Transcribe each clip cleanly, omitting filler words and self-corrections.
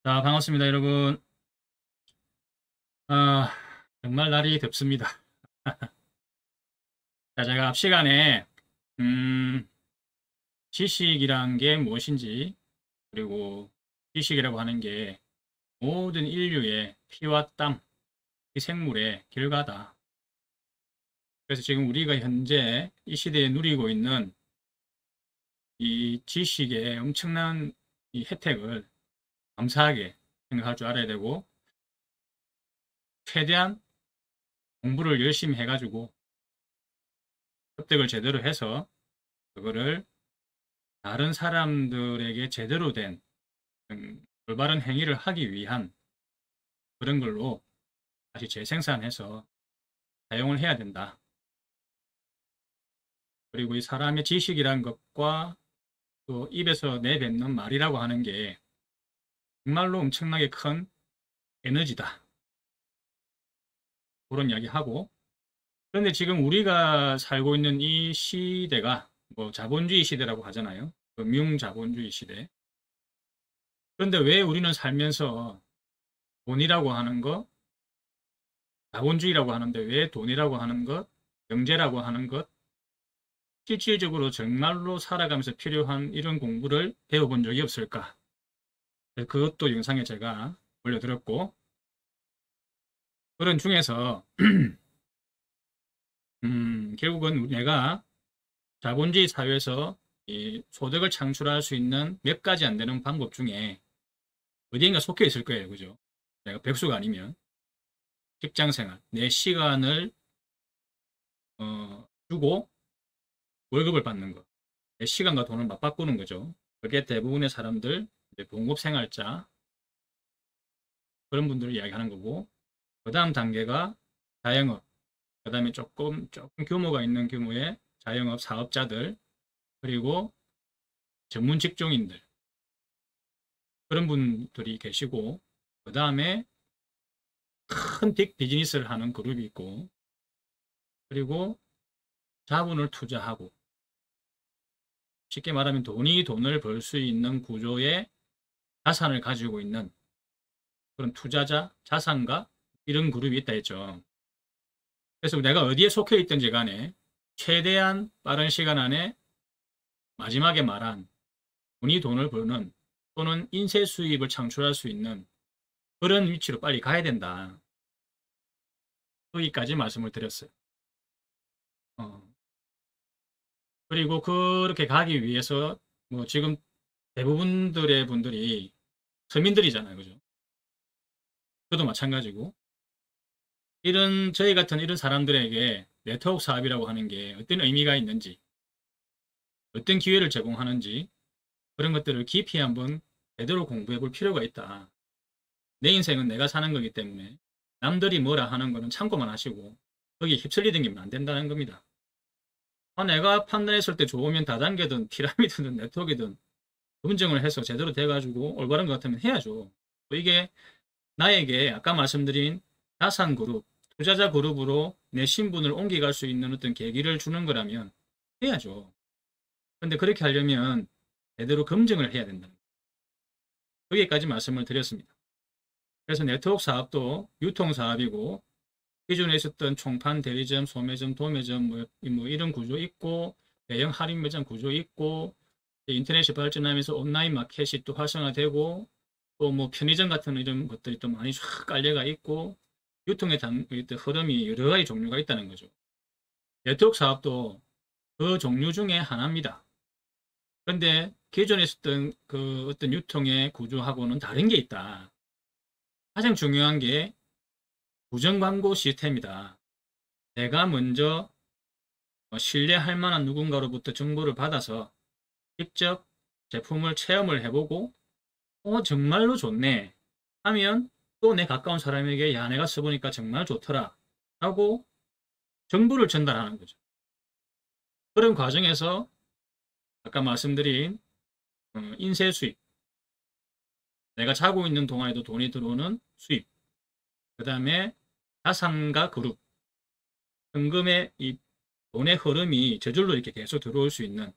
자, 반갑습니다, 여러분. 아, 정말 날이 덥습니다. 자, 제가 앞 시간에, 음, 지식이란 게 무엇인지, 그리고 지식이라고 하는 게 모든 인류의 피와 땀, 이 생물의 결과다. 그래서 지금 우리가 현재 이 시대에 누리고 있는 이 지식의 엄청난 이 혜택을 감사하게 생각할 줄 알아야 되고, 최대한 공부를 열심히 해가지고, 습득을 제대로 해서, 그거를 다른 사람들에게 제대로 된 올바른 행위를 하기 위한 그런 걸로 다시 재생산해서 사용을 해야 된다. 그리고 이 사람의 지식이란 것과 또 입에서 내뱉는 말이라고 하는 게 정말로 엄청나게 큰 에너지다. 그런 이야기하고, 그런데 지금 우리가 살고 있는 이 시대가 뭐 자본주의 시대라고 하잖아요. 금융 자본주의 시대. 그런데 왜 우리는 살면서 돈이라고 하는 것, 자본주의라고 하는데 왜 돈이라고 하는 것, 경제라고 하는 것, 실질적으로 정말로 살아가면서 필요한 이런 공부를 배워본 적이 없을까? 그것도 영상에 제가 올려드렸고, 그런 중에서, 결국은 내가 자본주의 사회에서 이 소득을 창출할 수 있는 몇 가지 안 되는 방법 중에 어디인가 속해 있을 거예요. 그죠? 내가 백수가 아니면 직장 생활, 내 시간을, 주고 월급을 받는 거. 내 시간과 돈을 맞바꾸는 거죠. 그게 대부분의 사람들, 봉급생활자, 그런 분들을 이야기하는 거고, 그 다음 단계가 자영업, 그 다음에 조금 규모가 있는 규모의 자영업 사업자들, 그리고 전문 직종인들, 그런 분들이 계시고, 그 다음에 큰 빅 비즈니스를 하는 그룹이 있고, 그리고 자본을 투자하고, 쉽게 말하면 돈이 돈을 벌 수 있는 구조의 자산을 가지고 있는 그런 투자자, 자산가, 이런 그룹이 있다 했죠. 그래서 내가 어디에 속해 있든지 간에 최대한 빠른 시간 안에 마지막에 말한 돈이 돈을 버는 또는 인쇄 수입을 창출할 수 있는 그런 위치로 빨리 가야 된다. 여기까지 말씀을 드렸어요. 어, 그리고 그렇게 가기 위해서 뭐 지금 대부분들의 분들이 서민들이잖아요. 그죠? 저도 마찬가지고 이런 저희 같은 이런 사람들에게 네트워크 사업이라고 하는 게 어떤 의미가 있는지 어떤 기회를 제공하는지 그런 것들을 깊이 한번 제대로 공부해 볼 필요가 있다. 내 인생은 내가 사는 거기 때문에 남들이 뭐라 하는 거는 참고만 하시고 거기에 휩쓸리는 게 안 된다는 겁니다. 내가 판단했을 때 좋으면 다단계든 피라미드든 네트워크든 검증을 해서 제대로 돼가지고 올바른 것 같으면 해야죠. 또 이게 나에게 아까 말씀드린 자산 그룹, 투자자 그룹으로 내 신분을 옮겨갈 수 있는 어떤 계기를 주는 거라면 해야죠. 그런데 그렇게 하려면 제대로 검증을 해야 된다. 여기까지 말씀을 드렸습니다. 그래서 네트워크 사업도 유통 사업이고 기존에 있었던 총판, 대리점, 소매점, 도매점 뭐 이런 구조 있고 대형 할인 매장 구조 있고 인터넷이 발전하면서 온라인 마켓이 또 활성화되고 또 뭐 편의점 같은 이런 것들이 또 많이 쫙 깔려가 있고 유통의 흐름이 여러 가지 종류가 있다는 거죠. 네트워크 사업도 그 종류 중에 하나입니다. 그런데 기존에 있었던 그 어떤 유통의 구조하고는 다른 게 있다. 가장 중요한 게 부정 광고 시스템이다. 내가 먼저 신뢰할 만한 누군가로부터 정보를 받아서 직접 제품을 체험을 해보고 정말로 좋네 하면 또 내 가까운 사람에게 야 내가 써보니까 정말 좋더라 하고 정보를 전달하는 거죠. 그런 과정에서 아까 말씀드린 인쇄 수입, 내가 자고 있는 동안에도 돈이 들어오는 수입, 그 다음에 자산가 그룹, 현금의 이 돈의 흐름이 저절로 이렇게 계속 들어올 수 있는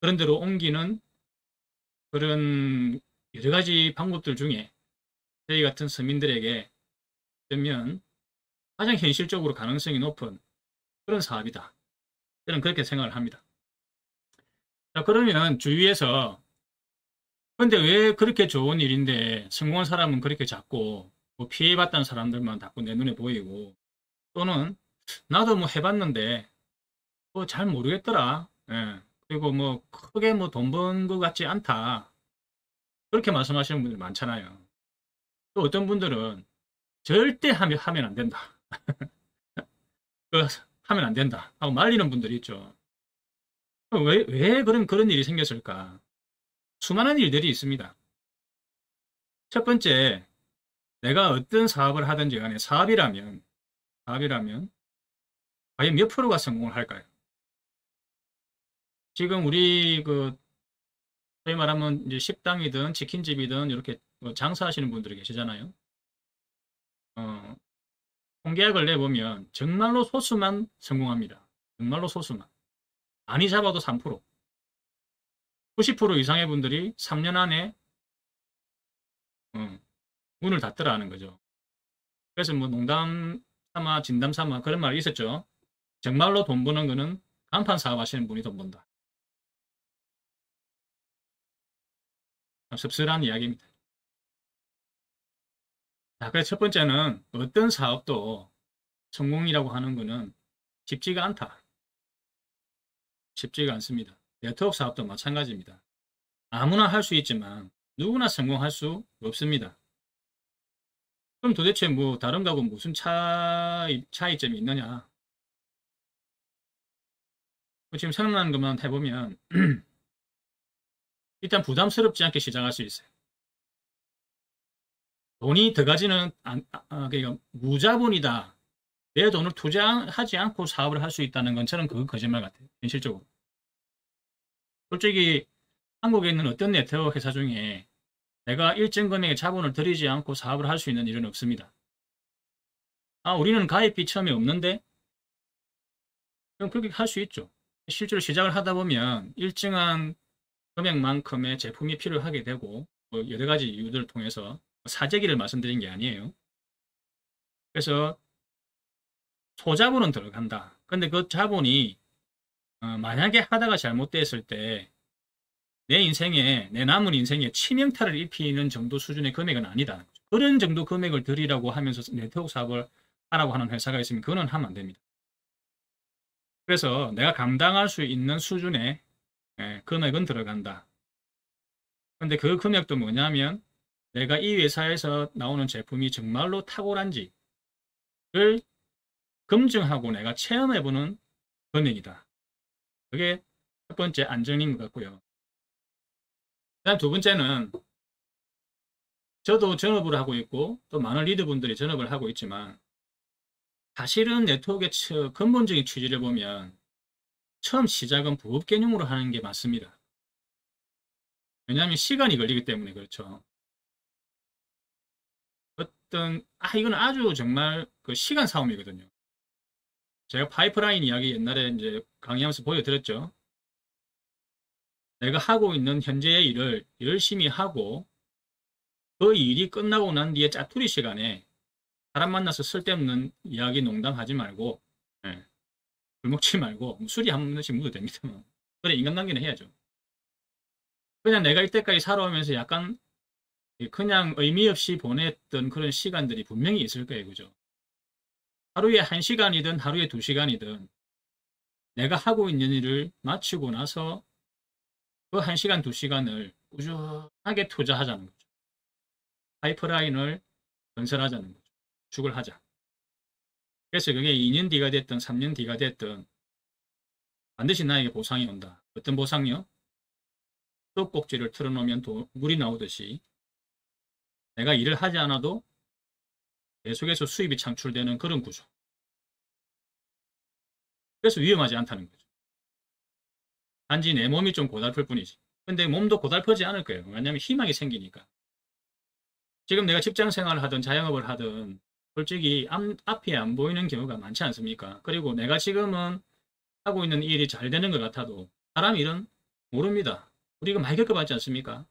그런 데로 옮기는 그런 여러 가지 방법들 중에 저희 같은 서민들에게 그러면 가장 현실적으로 가능성이 높은 그런 사업이다. 저는 그렇게 생각을 합니다. 자, 그러면 주위에서 근데 왜 그렇게 좋은 일인데 성공한 사람은 그렇게 작고 뭐 피해봤다는 사람들만 자꾸 내 눈에 보이고 또는 나도 뭐 해봤는데 뭐 잘 모르겠더라. 예. 그리고 뭐 크게 뭐 돈 번 것 같지 않다. 그렇게 말씀하시는 분들이 많잖아요. 또 어떤 분들은 절대 하면 안 된다. 그, 하면 안 된다. 하고 말리는 분들이 있죠. 왜 그런 일이 생겼을까? 수많은 일들이 있습니다. 첫 번째, 내가 어떤 사업을 하든지 간에 사업이라면, 과연 몇 프로가 성공을 할까요? 지금 우리 소위 말하면 이제 식당이든 치킨집이든 이렇게 뭐 장사하시는 분들이 계시잖아요. 어, 통계학을 내보면 정말로 소수만 성공합니다. 정말로 소수만. 많이 잡아도 3%. 90% 이상의 분들이 3년 안에 어, 문을 닫더라 하는 거죠. 그래서 뭐 농담 삼아 진담 삼아 그런 말이 있었죠. 정말로 돈 버는 거는 간판 사업 하시는 분이 돈 번다. 씁쓸한 이야기입니다. 자, 그래서 첫 번째는 어떤 사업도 성공이라고 하는 거는 쉽지가 않다. 쉽지가 않습니다. 네트워크 사업도 마찬가지입니다. 아무나 할 수 있지만 누구나 성공할 수 없습니다. 그럼 도대체 뭐 다른 거하고 무슨 차이점이 있느냐? 지금 생각나는 것만 해보면 일단 부담스럽지 않게 시작할 수 있어요. 돈이 들어가지는 그러니까 무자본이다. 내 돈을 투자하지 않고 사업을 할 수 있다는 건 저는 그거 거짓말 같아요. 현실적으로. 솔직히 한국에 있는 어떤 네트워크 회사 중에 내가 일정 금액의 자본을 들이지 않고 사업을 할 수 있는 일은 없습니다. 우리는 가입비 처음에 없는데? 그럼 그렇게 할 수 있죠. 실제로 시작을 하다 보면 일정한 금액만큼의 제품이 필요하게 되고 뭐 여러 가지 이유들을 통해서 사재기를 말씀드린 게 아니에요. 그래서 소자본은 들어간다. 근데 그 자본이 만약에 하다가 잘못됐을 때 내 남은 인생에 치명타를 입히는 정도 수준의 금액은 아니다. 그런 정도 금액을 들이라고 하면서 네트워크 사업을 하라고 하는 회사가 있으면 그거는 하면 안 됩니다. 그래서 내가 감당할 수 있는 수준의 금액은 들어간다. 근데 그 금액도 뭐냐면 내가 이 회사에서 나오는 제품이 정말로 탁월한지를 검증하고 내가 체험해보는 금액이다. 그게 첫 번째 안정인 것 같고요. 그다음 두 번째는 저도 전업을 하고 있고 또 많은 리더분들이 전업을 하고 있지만 사실은 네트워크의 근본적인 취지를 보면 처음 시작은 부업 개념으로 하는 게 맞습니다. 왜냐하면 시간이 걸리기 때문에 그렇죠. 이건 아주 정말 그 시간 싸움이거든요. 제가 파이프라인 이야기 옛날에 이제 강의하면서 보여드렸죠. 내가 하고 있는 현재의 일을 열심히 하고 그 일이 끝나고 난 뒤에 짜투리 시간에 사람 만나서 쓸데없는 이야기 농담하지 말고 예, 술 먹지 말고 술이 한 번씩 묻어도 됩니다. 그래 인간관계는 해야죠. 그냥 내가 이때까지 살아오면서 약간 그냥 의미 없이 보냈던 그런 시간들이 분명히 있을 거예요. 그죠? 하루에 1시간이든 하루에 2시간이든 내가 하고 있는 일을 마치고 나서 그 1시간, 2시간을 꾸준하게 투자하자는 거죠. 파이프라인을 건설하자는 거죠. 축을 하자. 그래서 그게 2년 뒤가 됐든 3년 뒤가 됐든 반드시 나에게 보상이 온다. 어떤 보상이요? 떡꼭지를 틀어놓으면 물이 나오듯이 내가 일을 하지 않아도 계속해서 수입이 창출되는 그런 구조. 그래서 위험하지 않다는 거죠. 단지 내 몸이 좀 고달플 뿐이지. 근데 몸도 고달프지 않을 거예요. 왜냐하면 희망이 생기니까. 지금 내가 직장 생활을 하든 자영업을 하든 솔직히 앞이 안 보이는 경우가 많지 않습니까? 그리고 내가 지금은 하고 있는 일이 잘 되는 것 같아도 사람 일은 모릅니다. 우리가 많이 겪어봤지 않습니까?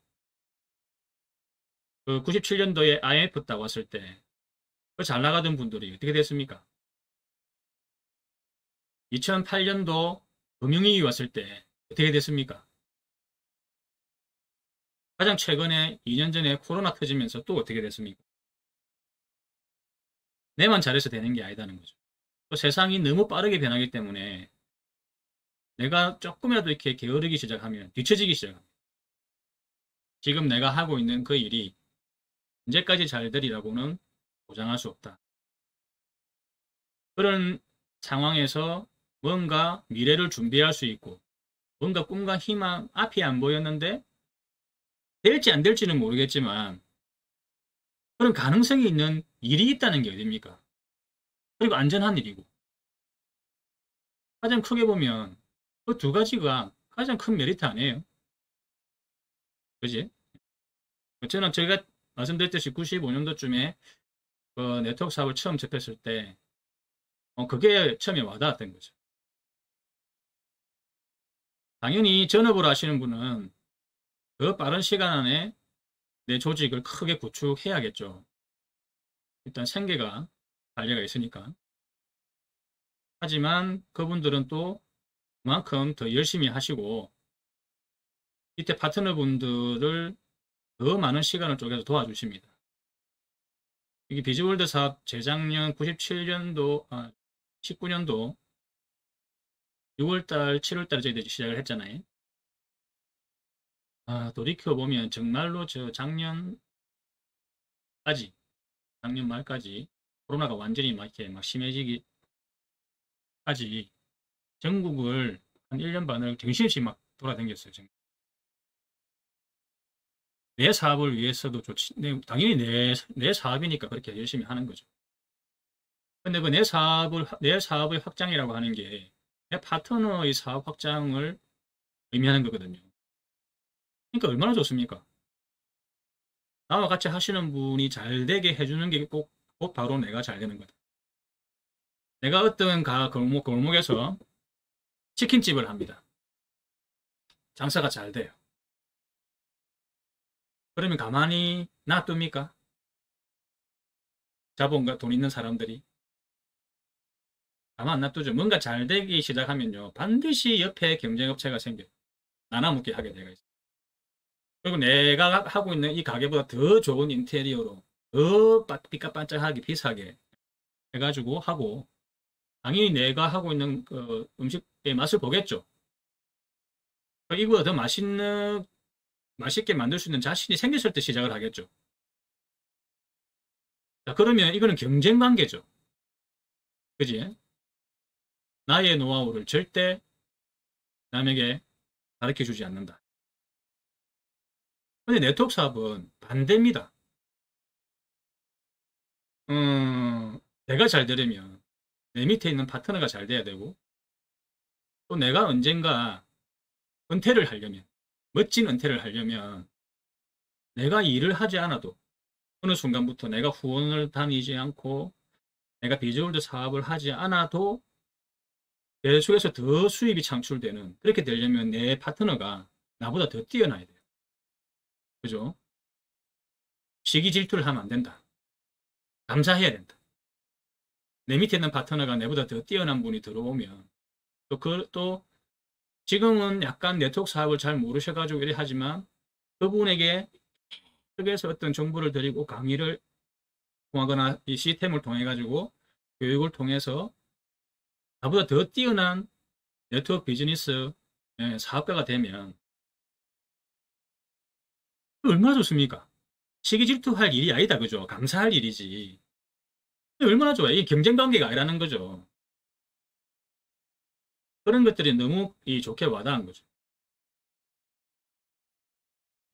그 97년도에 IMF 딱 왔을 때 그 잘 나가던 분들이 어떻게 됐습니까? 2008년도 금융위기 왔을 때 어떻게 됐습니까? 가장 최근에 2년 전에 코로나 터지면서 또 어떻게 됐습니까? 내만 잘해서 되는 게 아니다는 거죠. 또 세상이 너무 빠르게 변하기 때문에 내가 조금이라도 이렇게 게으르기 시작하면 뒤처지기 시작합니다. 지금 내가 하고 있는 그 일이 언제까지 잘 되리라고는 보장할 수 없다. 그런 상황에서 뭔가 미래를 준비할 수 있고 뭔가 꿈과 희망 앞이 안 보였는데 될지 안 될지는 모르겠지만 그런 가능성이 있는 일이 있다는 게 어딥니까? 그리고 안전한 일이고 가장 크게 보면 그 두 가지가 가장 큰 메리트 아니에요? 그지? 저는 제가 말씀드렸듯이 95년도쯤에 그 네트워크 사업을 처음 접했을 때 그게 처음에 와닿았던 거죠. 당연히 전업을 하시는 분은 더 빠른 시간 안에 내 조직을 크게 구축해야겠죠. 일단 생계가 관리가 있으니까. 하지만 그분들은 또 그만큼 더 열심히 하시고 이때 파트너분들을 더 많은 시간을 쪼개서 도와주십니다. 이게 비즈월드 사업 재작년 97년도, 19년도 6월달, 7월달에 저희들이 시작을 했잖아요. 돌이켜보면 정말로 작년 말까지 코로나가 완전히 막 이렇게 막 심해지기까지 전국을 한 1년 반을 정신없이 막 돌아다녔어요. 내 사업을 위해서도 좋지. 당연히 내 사업이니까 그렇게 열심히 하는 거죠. 근데 그 내 사업의 확장이라고 하는 게 내 파트너의 사업 확장을 의미하는 거거든요. 그러니까 얼마나 좋습니까? 나와 같이 하시는 분이 잘 되게 해주는 게 꼭 바로 내가 잘 되는 거다. 내가 어떤 골목에서 치킨집을 합니다. 장사가 잘 돼요. 그러면 가만히 놔둡니까? 자본과 돈 있는 사람들이 가만 안 놔두죠. 뭔가 잘 되기 시작하면요. 반드시 옆에 경쟁업체가 생겨요. 나눠먹게 하게 되어 있어요. 그리고 내가 하고 있는 이 가게보다 더 좋은 인테리어로 더 삐까반짝하게 비싸게 해가지고 하고 당연히 내가 하고 있는 그 음식의 맛을 보겠죠. 이거보다 더 맛있게 만들 수 있는 자신이 생겼을 때 시작을 하겠죠. 자, 그러면 이거는 경쟁 관계죠. 그지? 나의 노하우를 절대 남에게 가르쳐 주지 않는다. 근데 네트워크 사업은 반대입니다. 내가 잘 되려면 내 밑에 있는 파트너가 잘 돼야 되고 또 내가 언젠가 은퇴를 하려면 멋진 은퇴를 하려면 내가 일을 하지 않아도 어느 순간부터 내가 후원을 다니지 않고 내가 비즈월드 사업을 하지 않아도 계속해서 더 수입이 창출되는 그렇게 되려면 내 파트너가 나보다 더 뛰어나야 돼요. 그죠? 시기 질투를 하면 안 된다. 감사해야 된다. 내 밑에 있는 파트너가 내보다 더 뛰어난 분이 들어오면 또 지금은 약간 네트워크 사업을 잘 모르셔가지고 이래 하지만 그분에게 쪽에서 어떤 정보를 드리고 강의를 통하거나 이 시스템을 통해 가지고 교육을 통해서 나보다 더 뛰어난 네트워크 비즈니스 사업가가 되면 얼마나 좋습니까? 시기 질투할 일이 아니다. 그죠? 감사할 일이지. 얼마나 좋아요. 이게 경쟁 관계가 아니라는 거죠. 그런 것들이 너무 좋게 와닿은 거죠.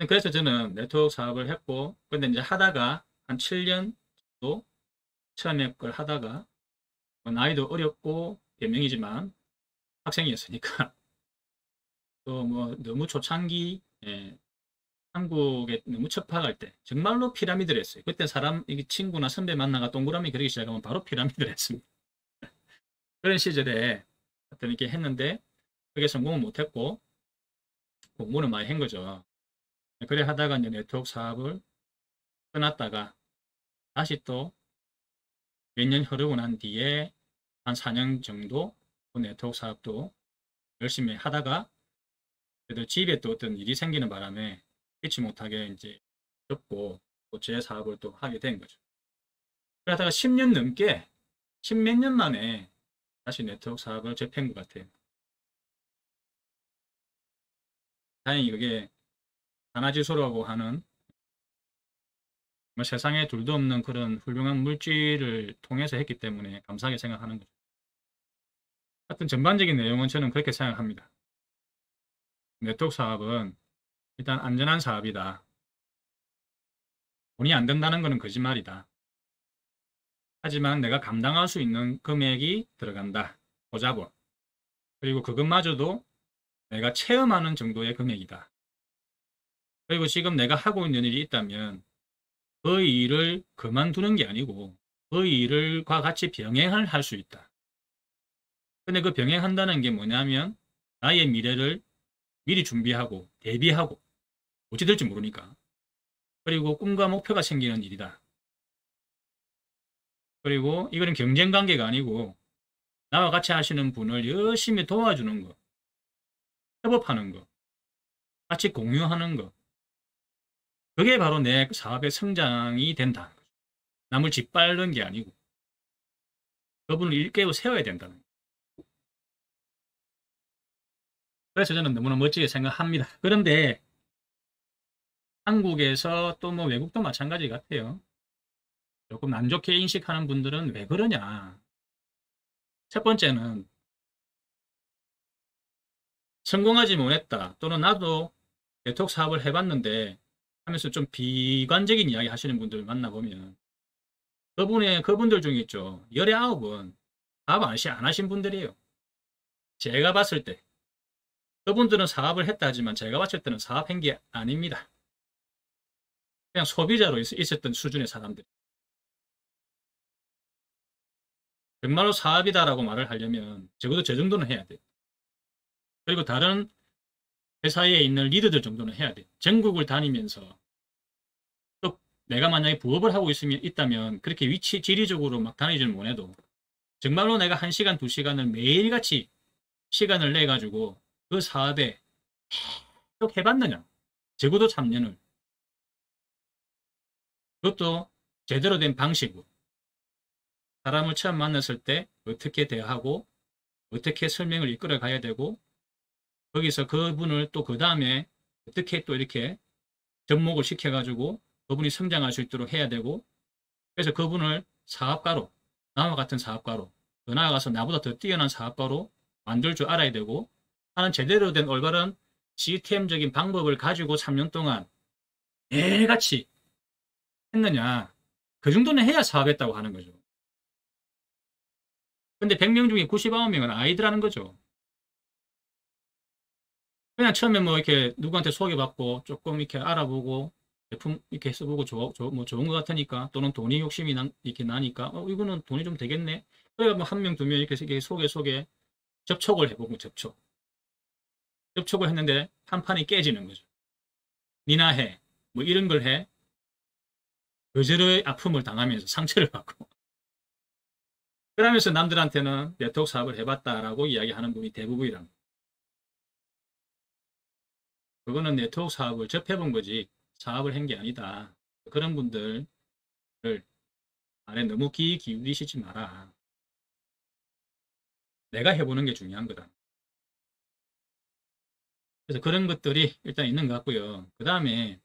그래서 저는 네트워크 사업을 했고, 근데 이제 하다가 한 7년 정도 처음에 걸 하다가 나이도 어렸고 변명이지만 학생이었으니까 또 뭐 너무 초창기 한국에 너무 척박할 때 정말로 피라미드를 했어요. 그때 이게 친구나 선배 만나가 동그라미 그리기 시작하면 바로 피라미드를 했습니다. 그런 시절에 어떤 이렇게 했는데 그게 성공은 못했고 공부는 많이 한 거죠. 그래 하다가 이제 네트워크 사업을 떠났다가 다시 또 몇 년 흐르고 난 뒤에 한 4년 정도 그 네트워크 사업도 열심히 하다가 그래도 집에 또 어떤 일이 생기는 바람에 피치 못하게 이제 접고 또 제 사업을 또 하게 된 거죠. 그러다가 10년 넘게 10몇 년 만에 다시 네트워크 사업을 접한 것 같아요. 다행히 그게 산화지수라고 하는 뭐 세상에 둘도 없는 그런 훌륭한 물질을 통해서 했기 때문에 감사하게 생각하는 거죠. 하여튼 전반적인 내용은 저는 그렇게 생각합니다. 네트워크 사업은 일단 안전한 사업이다. 돈이 안 든다는 것은 거짓말이다. 하지만 내가 감당할 수 있는 금액이 들어간다. 보자고. 그리고 그것마저도 내가 체험하는 정도의 금액이다. 그리고 지금 내가 하고 있는 일이 있다면 그 일을 그만두는 게 아니고 그 일과 같이 병행을 할 수 있다. 근데 그 병행한다는 게 뭐냐면 나의 미래를 미리 준비하고 대비하고 어찌 될지 모르니까. 그리고 꿈과 목표가 생기는 일이다. 그리고 이거는 경쟁 관계가 아니고 나와 같이 하시는 분을 열심히 도와주는 거, 협업하는 거, 같이 공유하는 거. 그게 바로 내 사업의 성장이 된다. 남을 짓밟는 게 아니고 그분을 일깨워 세워야 된다는 거예요. 그래서 저는 너무나 멋지게 생각합니다. 그런데 한국에서 또 뭐 외국도 마찬가지 같아요. 조금 안 좋게 인식하는 분들은 왜 그러냐. 첫 번째는 성공하지 못했다. 또는 나도 네트워크 사업을 해봤는데 하면서 좀 비관적인 이야기 하시는 분들 만나보면 그분들 중에 있죠. 열의 9은 사업 안 하신 분들이에요. 제가 봤을 때 그분들은 사업을 했다 하지만 제가 봤을 때는 사업한 게 아닙니다. 그냥 소비자로 있었던 수준의 사람들. 정말로 사업이다라고 말을 하려면 적어도 저 정도는 해야 돼. 그리고 다른 회사에 있는 리더들 정도는 해야 돼. 전국을 다니면서 또 내가 만약에 부업을 하고 있다면 그렇게 지리적으로 막 다니지는 못해도 정말로 내가 1시간, 2시간을 매일같이 시간을 내가지고 그 사업에 계속 해봤느냐. 적어도 3년을. 그것도 제대로 된 방식으로. 사람을 처음 만났을 때 어떻게 대하고 어떻게 설명을 이끌어 가야 되고 거기서 그분을 또 그 다음에 어떻게 또 이렇게 접목을 시켜가지고 그분이 성장할 수 있도록 해야 되고 그래서 그분을 사업가로 나와 같은 사업가로 더 나아가서 나보다 더 뛰어난 사업가로 만들 줄 알아야 되고 하는 제대로 된 올바른 시스템적인 방법을 가지고 3년 동안 매일같이 했느냐 그 정도는 해야 사업했다고 하는 거죠. 근데 100명 중에 99명은 아이들하는 거죠. 그냥 처음에 뭐 이렇게 누구한테 소개받고 조금 이렇게 알아보고 제품 이렇게 써보고 뭐 좋은 것 같으니까 또는 돈이 욕심이 이렇게 나니까 이거는 돈이 좀 되겠네. 그래가 뭐 한 명, 2명 이렇게 소개 접촉을 해보고 접촉을 했는데 판판이 깨지는 거죠. 니나 해. 뭐 이런 걸 해. 거절의 아픔을 당하면서 상처를 받고. 그러면서 남들한테는 네트워크 사업을 해봤다라고 이야기하는 분이 대부분이란 그거는 네트워크 사업을 접해본 거지 사업을 한 게 아니다. 그런 분들을 말에 너무 기울이시지 마라. 내가 해보는 게 중요한 거다. 그래서 그런 것들이 일단 있는 것 같고요. 그 다음에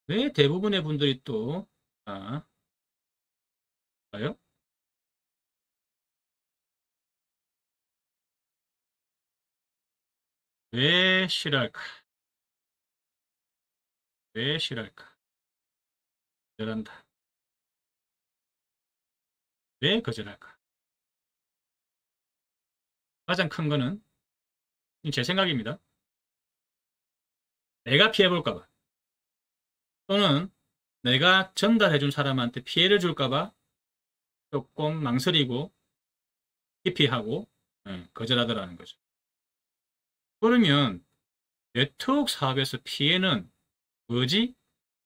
왜 대부분의 분들이 또 봐요? 왜 싫어할까? 왜 싫어할까? 거절한다. 왜 거절할까? 가장 큰 거는 제 생각입니다. 내가 피해볼까봐 또는 내가 전달해준 사람한테 피해를 줄까봐 조금 망설이고 기피하고 거절하더라는 거죠. 그러면 네트워크 사업에서 피해는 뭐지?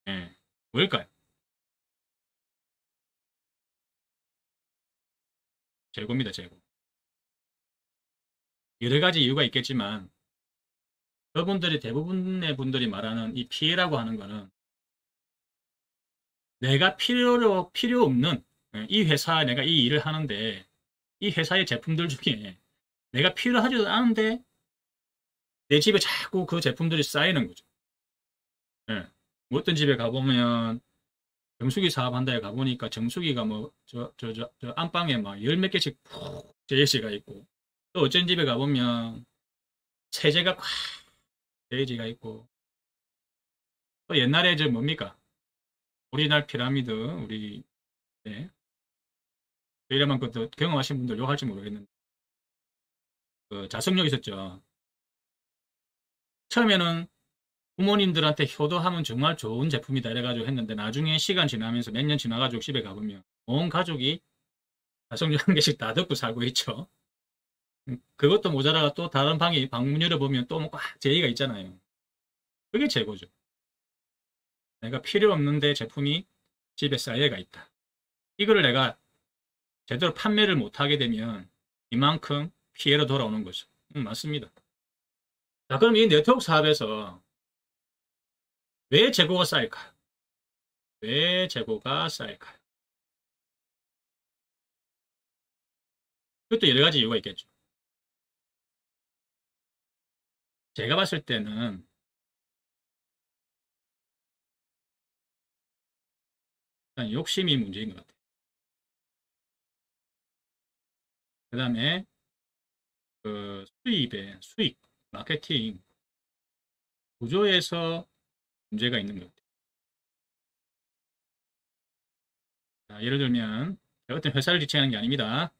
예, 뭘까요? 재고입니다, 재고. 여러 가지 이유가 있겠지만 그분들이 대부분의 분들이 말하는 이 피해라고 하는 거는 내가 필요 없는 이 회사 내가 이 일을 하는데 이 회사의 제품들 중에 내가 필요하지도 않은데 내 집에 자꾸 그 제품들이 쌓이는 거죠. 예. 뭐 어떤 집에 가보면 정수기 사업한다에 가보니까 정수기가 뭐 저 안방에 막 열 몇 개씩 푹 제시가 있고 또 어쩐 집에 가보면 세제가 꽉 제시가 있고 또 옛날에 저 뭡니까 오리날 피라미드 우리 네. 이래만 그 경험하신 분들 욕할지 모르겠는데 그 자석력 있었죠. 처음에는 부모님들한테 효도하면 정말 좋은 제품이다 이래가지고 했는데 나중에 시간 지나면서 몇 년 지나가지고 집에 가보면 온 가족이 자석력 한 개씩 다 듣고 살고 있죠. 그것도 모자라가 또 다른 방에 방문 열어보면 또 꽉 제의가 있잖아요. 그게 재고죠. 내가 필요 없는데 제품이 집에 쌓여가 있다. 이거를 내가 제대로 판매를 못하게 되면 이만큼 피해로 돌아오는 거죠. 맞습니다. 자, 그럼 이 네트워크 사업에서 왜 재고가 쌓일까요? 왜 재고가 쌓일까요? 그것도 여러 가지 이유가 있겠죠. 제가 봤을 때는 일단 욕심이 문제인 것 같아요. 그 다음에 그 수익, 마케팅 구조에서 문제가 있는 것 같아요. 자, 예를 들면 어떤 회사를 지칭하는 게 아닙니다.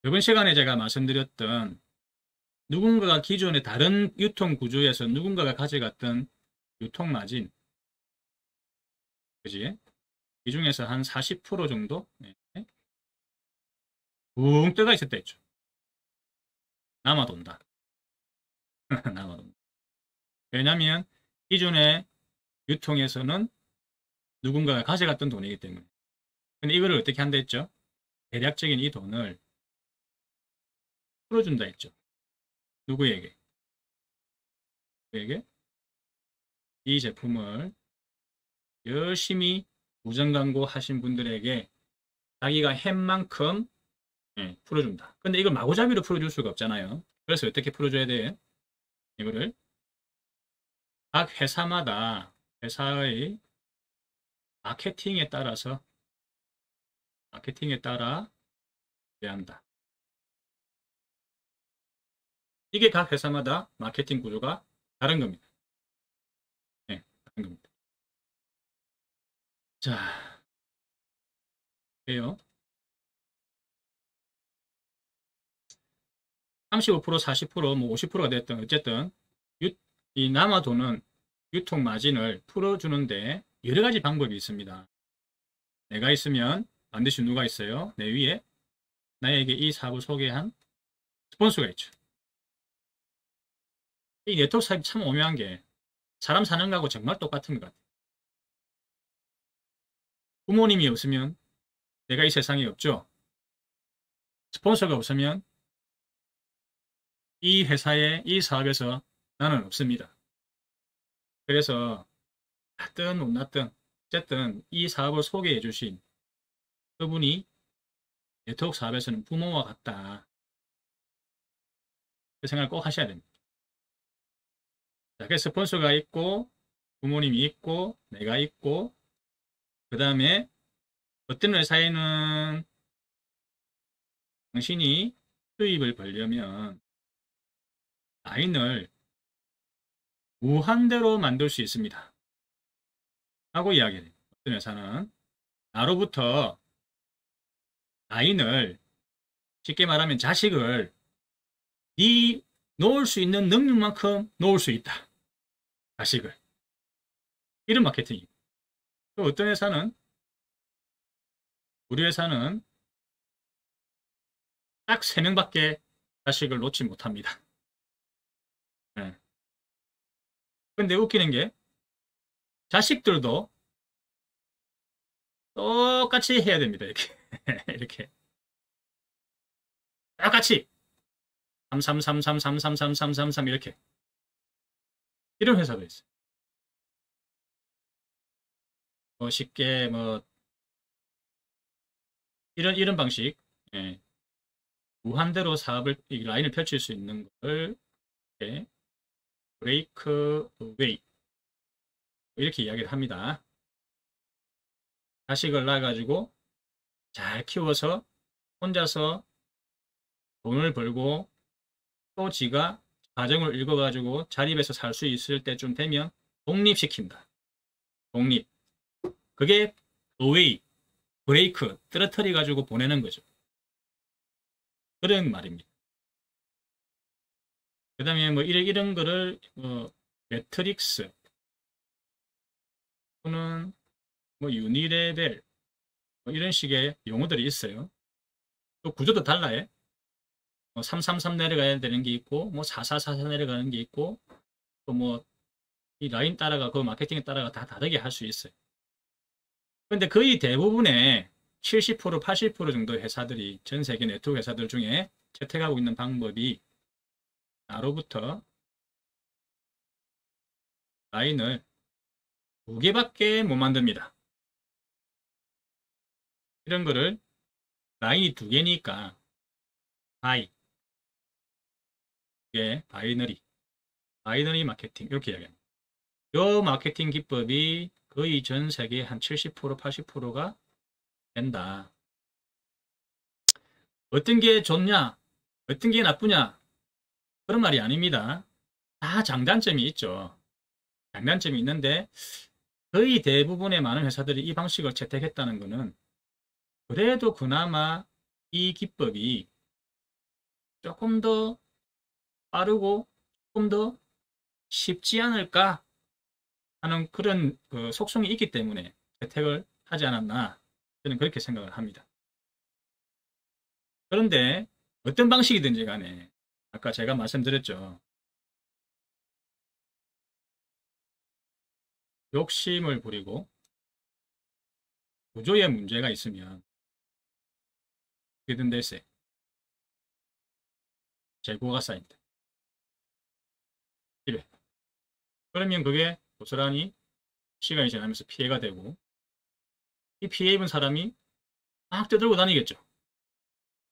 이번 시간에 제가 말씀드렸던 누군가가 기존의 다른 유통 구조에서 누군가가 가져갔던 유통 마진, 그지? 이 중에서 한 40% 정도 붕 떠가 있었다 했죠. 남아돈다. 남아돈다. 왜냐하면 기존의 유통에서는 누군가가 가져갔던 돈이기 때문에. 근데 이거를 어떻게 한다 했죠? 대략적인 이 돈을 풀어준다 했죠. 누구에게? 누구에게? 이 제품을 열심히 우정 광고 하신 분들에게 자기가 한 만큼 풀어준다. 근데 이걸 마구잡이로 풀어줄 수가 없잖아요. 그래서 어떻게 풀어줘야 돼? 이거를 각 회사마다 회사의 마케팅에 따라 해야 한다. 이게 각 회사마다 마케팅 구조가 다른 겁니다. 네, 다른 겁니다. 자, 해요. 35%, 40%, 뭐 50%가 됐든 어쨌든 이 남아도는 유통 마진을 풀어주는데 여러 가지 방법이 있습니다. 내가 있으면 반드시 누가 있어요? 내 위에 나에게 이 사업을 소개한 스폰서가 있죠. 이 네트워크 사업이 참 오묘한 게 사람 사는 거하고 정말 똑같은 것 같아요. 부모님이 없으면 내가 이 세상에 없죠. 스폰서가 없으면 이 회사에 이 사업에서 나는 없습니다. 그래서 났든 못 났든 어쨌든 이 사업을 소개해 주신 그분이 네트워크 사업에서는 부모와 같다. 그 생각을 꼭 하셔야 됩니다. 자, 그래서 스폰서가 있고 부모님이 있고 내가 있고 그 다음에 어떤 회사에는 당신이 수입을 벌려면 라인을 무한대로 만들 수 있습니다. 하고 이야기해요. 어떤 회사는 나로부터 라인을 쉽게 말하면 자식을 네 놓을 수 있는 능력만큼 놓을 수 있다. 자식을. 이런 마케팅이고. 또 어떤 회사는 우리 회사는 딱 3명밖에 자식을 놓지 못합니다. 네. 근데 웃기는 게 자식들도 똑같이 해야 됩니다. 이렇게. 이렇게. 똑같이. 3333333333 이렇게. 이런 회사도 있어요. 뭐 쉽게 뭐 이런 방식. 예. 무한대로 사업을 이 라인을 펼칠 수 있는 걸 이렇게 브레이크 웨이 이렇게 이야기를 합니다. 자식을 낳아가지고 잘 키워서 혼자서 돈을 벌고 또 지가 가정을 읽어가지고 자립해서 살 수 있을 때쯤 되면 독립시킨다. 독립. 그게 웨이, 브레이크, 떨어뜨려 가지고 보내는 거죠. 그런 말입니다. 그 다음에 뭐 이런 거를 매트릭스 또는 뭐 유니레벨 뭐 이런 식의 용어들이 있어요. 또 구조도 달라요. 뭐 333 내려가야 되는 게 있고 뭐 4444 내려가는 게 있고 또 뭐 이 라인 따라가 그 마케팅에 따라가 다 다르게 할 수 있어요. 근데 거의 대부분의 70% 80% 정도 회사들이 전 세계 네트워크 회사들 중에 채택하고 있는 방법이 나로부터 라인을 2개밖에 못 만듭니다. 이런 거를 라인이 2개니까 바이, 이게 바이너리 마케팅 이렇게 이야기합니다. 이 마케팅 기법이 거의 전 세계 한 70% 80%가 된다. 어떤 게 좋냐? 어떤 게 나쁘냐? 그런 말이 아닙니다. 다 장단점이 있죠. 장단점이 있는데 거의 대부분의 많은 회사들이 이 방식을 채택했다는 것은 그래도 그나마 이 기법이 조금 더 빠르고 조금 더 쉽지 않을까 하는 그런 그 속성이 있기 때문에 채택을 하지 않았나 저는 그렇게 생각을 합니다. 그런데 어떤 방식이든지 간에 아까 제가 말씀드렸죠. 욕심을 부리고 구조에 문제가 있으면 비든데세 재고가 쌓인다. 필요해. 그러면 그게 고스란히 시간이 지나면서 피해가 되고 이 피해 입은 사람이 막 떠들고 다니겠죠.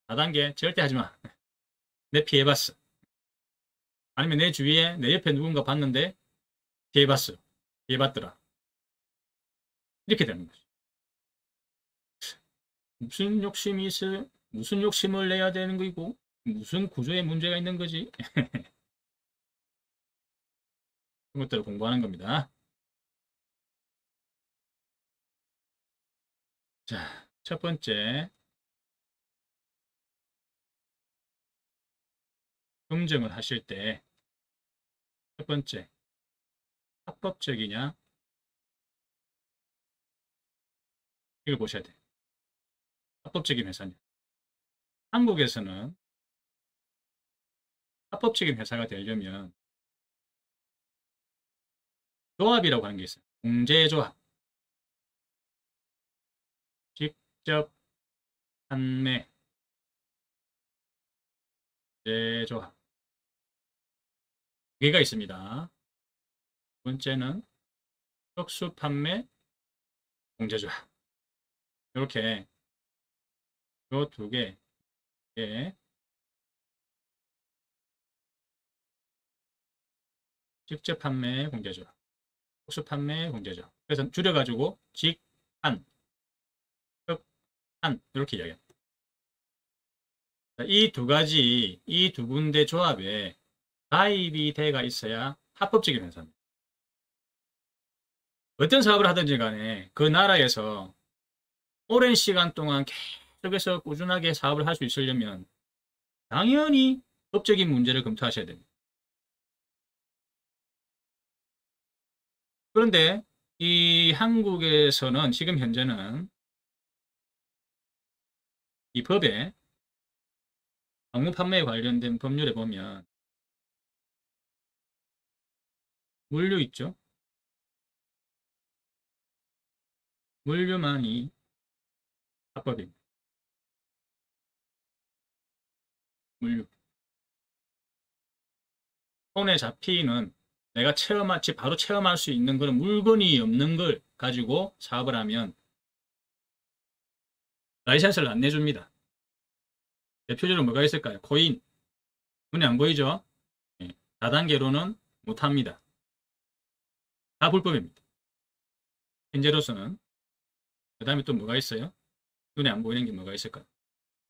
4단계 절대 하지 마. 내 피해봤어. 아니면 내 주위에 내 옆에 누군가 봤는데 피해봤어. 피해봤더라. 이렇게 되는 거죠. 무슨 욕심이 있어? 무슨 욕심을 내야 되는 거고 무슨 구조에 문제가 있는 거지? 그런 것들을 공부하는 겁니다. 자, 첫 번째 검증을 하실 때 첫 번째 합법적이냐 이걸 보셔야 돼요. 합법적인 회사냐. 한국에서는 합법적인 회사가 되려면 조합이라고 하는 게 있어요. 공제조합, 직접 판매, 제조합. 두 개가 있습니다. 두 번째는 특수 판매, 공제조합. 이렇게 이 두 개, 직접 판매, 공제조합, 특수 판매, 공제조합. 그래서 줄여가지고 직판, 특판 이렇게 이야기합니다. 이 두 가지, 이 두 군데 조합에 가입이 돼가 있어야 합법적인 회사입니다. 어떤 사업을 하든지 간에 그 나라에서 오랜 시간 동안 계속해서 꾸준하게 사업을 할 수 있으려면 당연히 법적인 문제를 검토하셔야 됩니다. 그런데 이 한국에서는 지금 현재는 이 법에 방문 판매에 관련된 법률에 보면 물류 있죠. 물류만이 합법입니다. 물류. 손에 잡히는 내가 바로 체험할 수 있는 그런 물건이 없는 걸 가지고 사업을 하면 라이센스를 안 내줍니다. 대표적으로 뭐가 있을까요? 코인. 눈에 안 보이죠? 예. 다단계로는 못합니다. 다 불법입니다. 현재로서는. 그 다음에 또 뭐가 있어요? 눈에 안 보이는 게 뭐가 있을까요?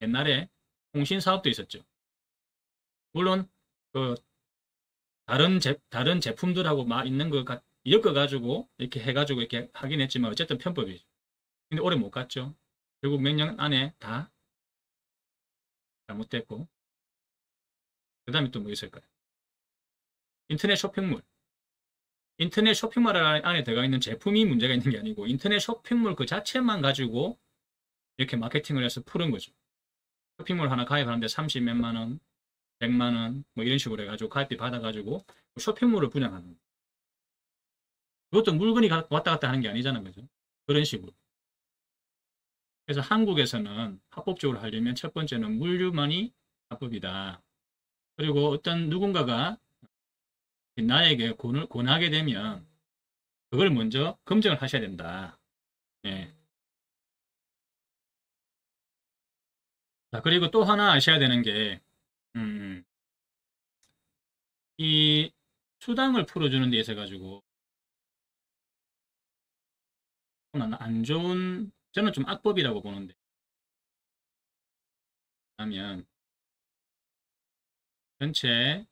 옛날에 통신사업도 있었죠. 물론 그 다른 제품들하고 막 있는 거 엮어가지고 이렇게 해가지고 이렇게 하긴 했지만 어쨌든 편법이죠. 근데 오래 못 갔죠. 결국 몇 년 안에 다 잘못됐고. 그 다음에 또 뭐 있을까요? 인터넷 쇼핑몰. 인터넷 쇼핑몰 안에 들어가 있는 제품이 문제가 있는 게 아니고 인터넷 쇼핑몰 그 자체만 가지고 이렇게 마케팅을 해서 푸는 거죠. 쇼핑몰 하나 가입하는데 30 몇만 원, 100만 원, 뭐 이런 식으로 해가지고 가입비 받아가지고 쇼핑몰을 분양하는 거예요. 그것도 물건이 왔다 갔다 하는 게 아니잖아요. 그죠? 그런 식으로. 그래서 한국에서는 합법적으로 하려면 첫 번째는 물류만이 합법이다. 그리고 어떤 누군가가 나에게 권하게 되면 그걸 먼저 검증을 하셔야 된다. 예. 자, 그리고 또 하나 아셔야 되는 게, 이 수당을 풀어주는 데 있어 가지고 안 좋은, 저는 좀 악법이라고 보는데, 하면 전체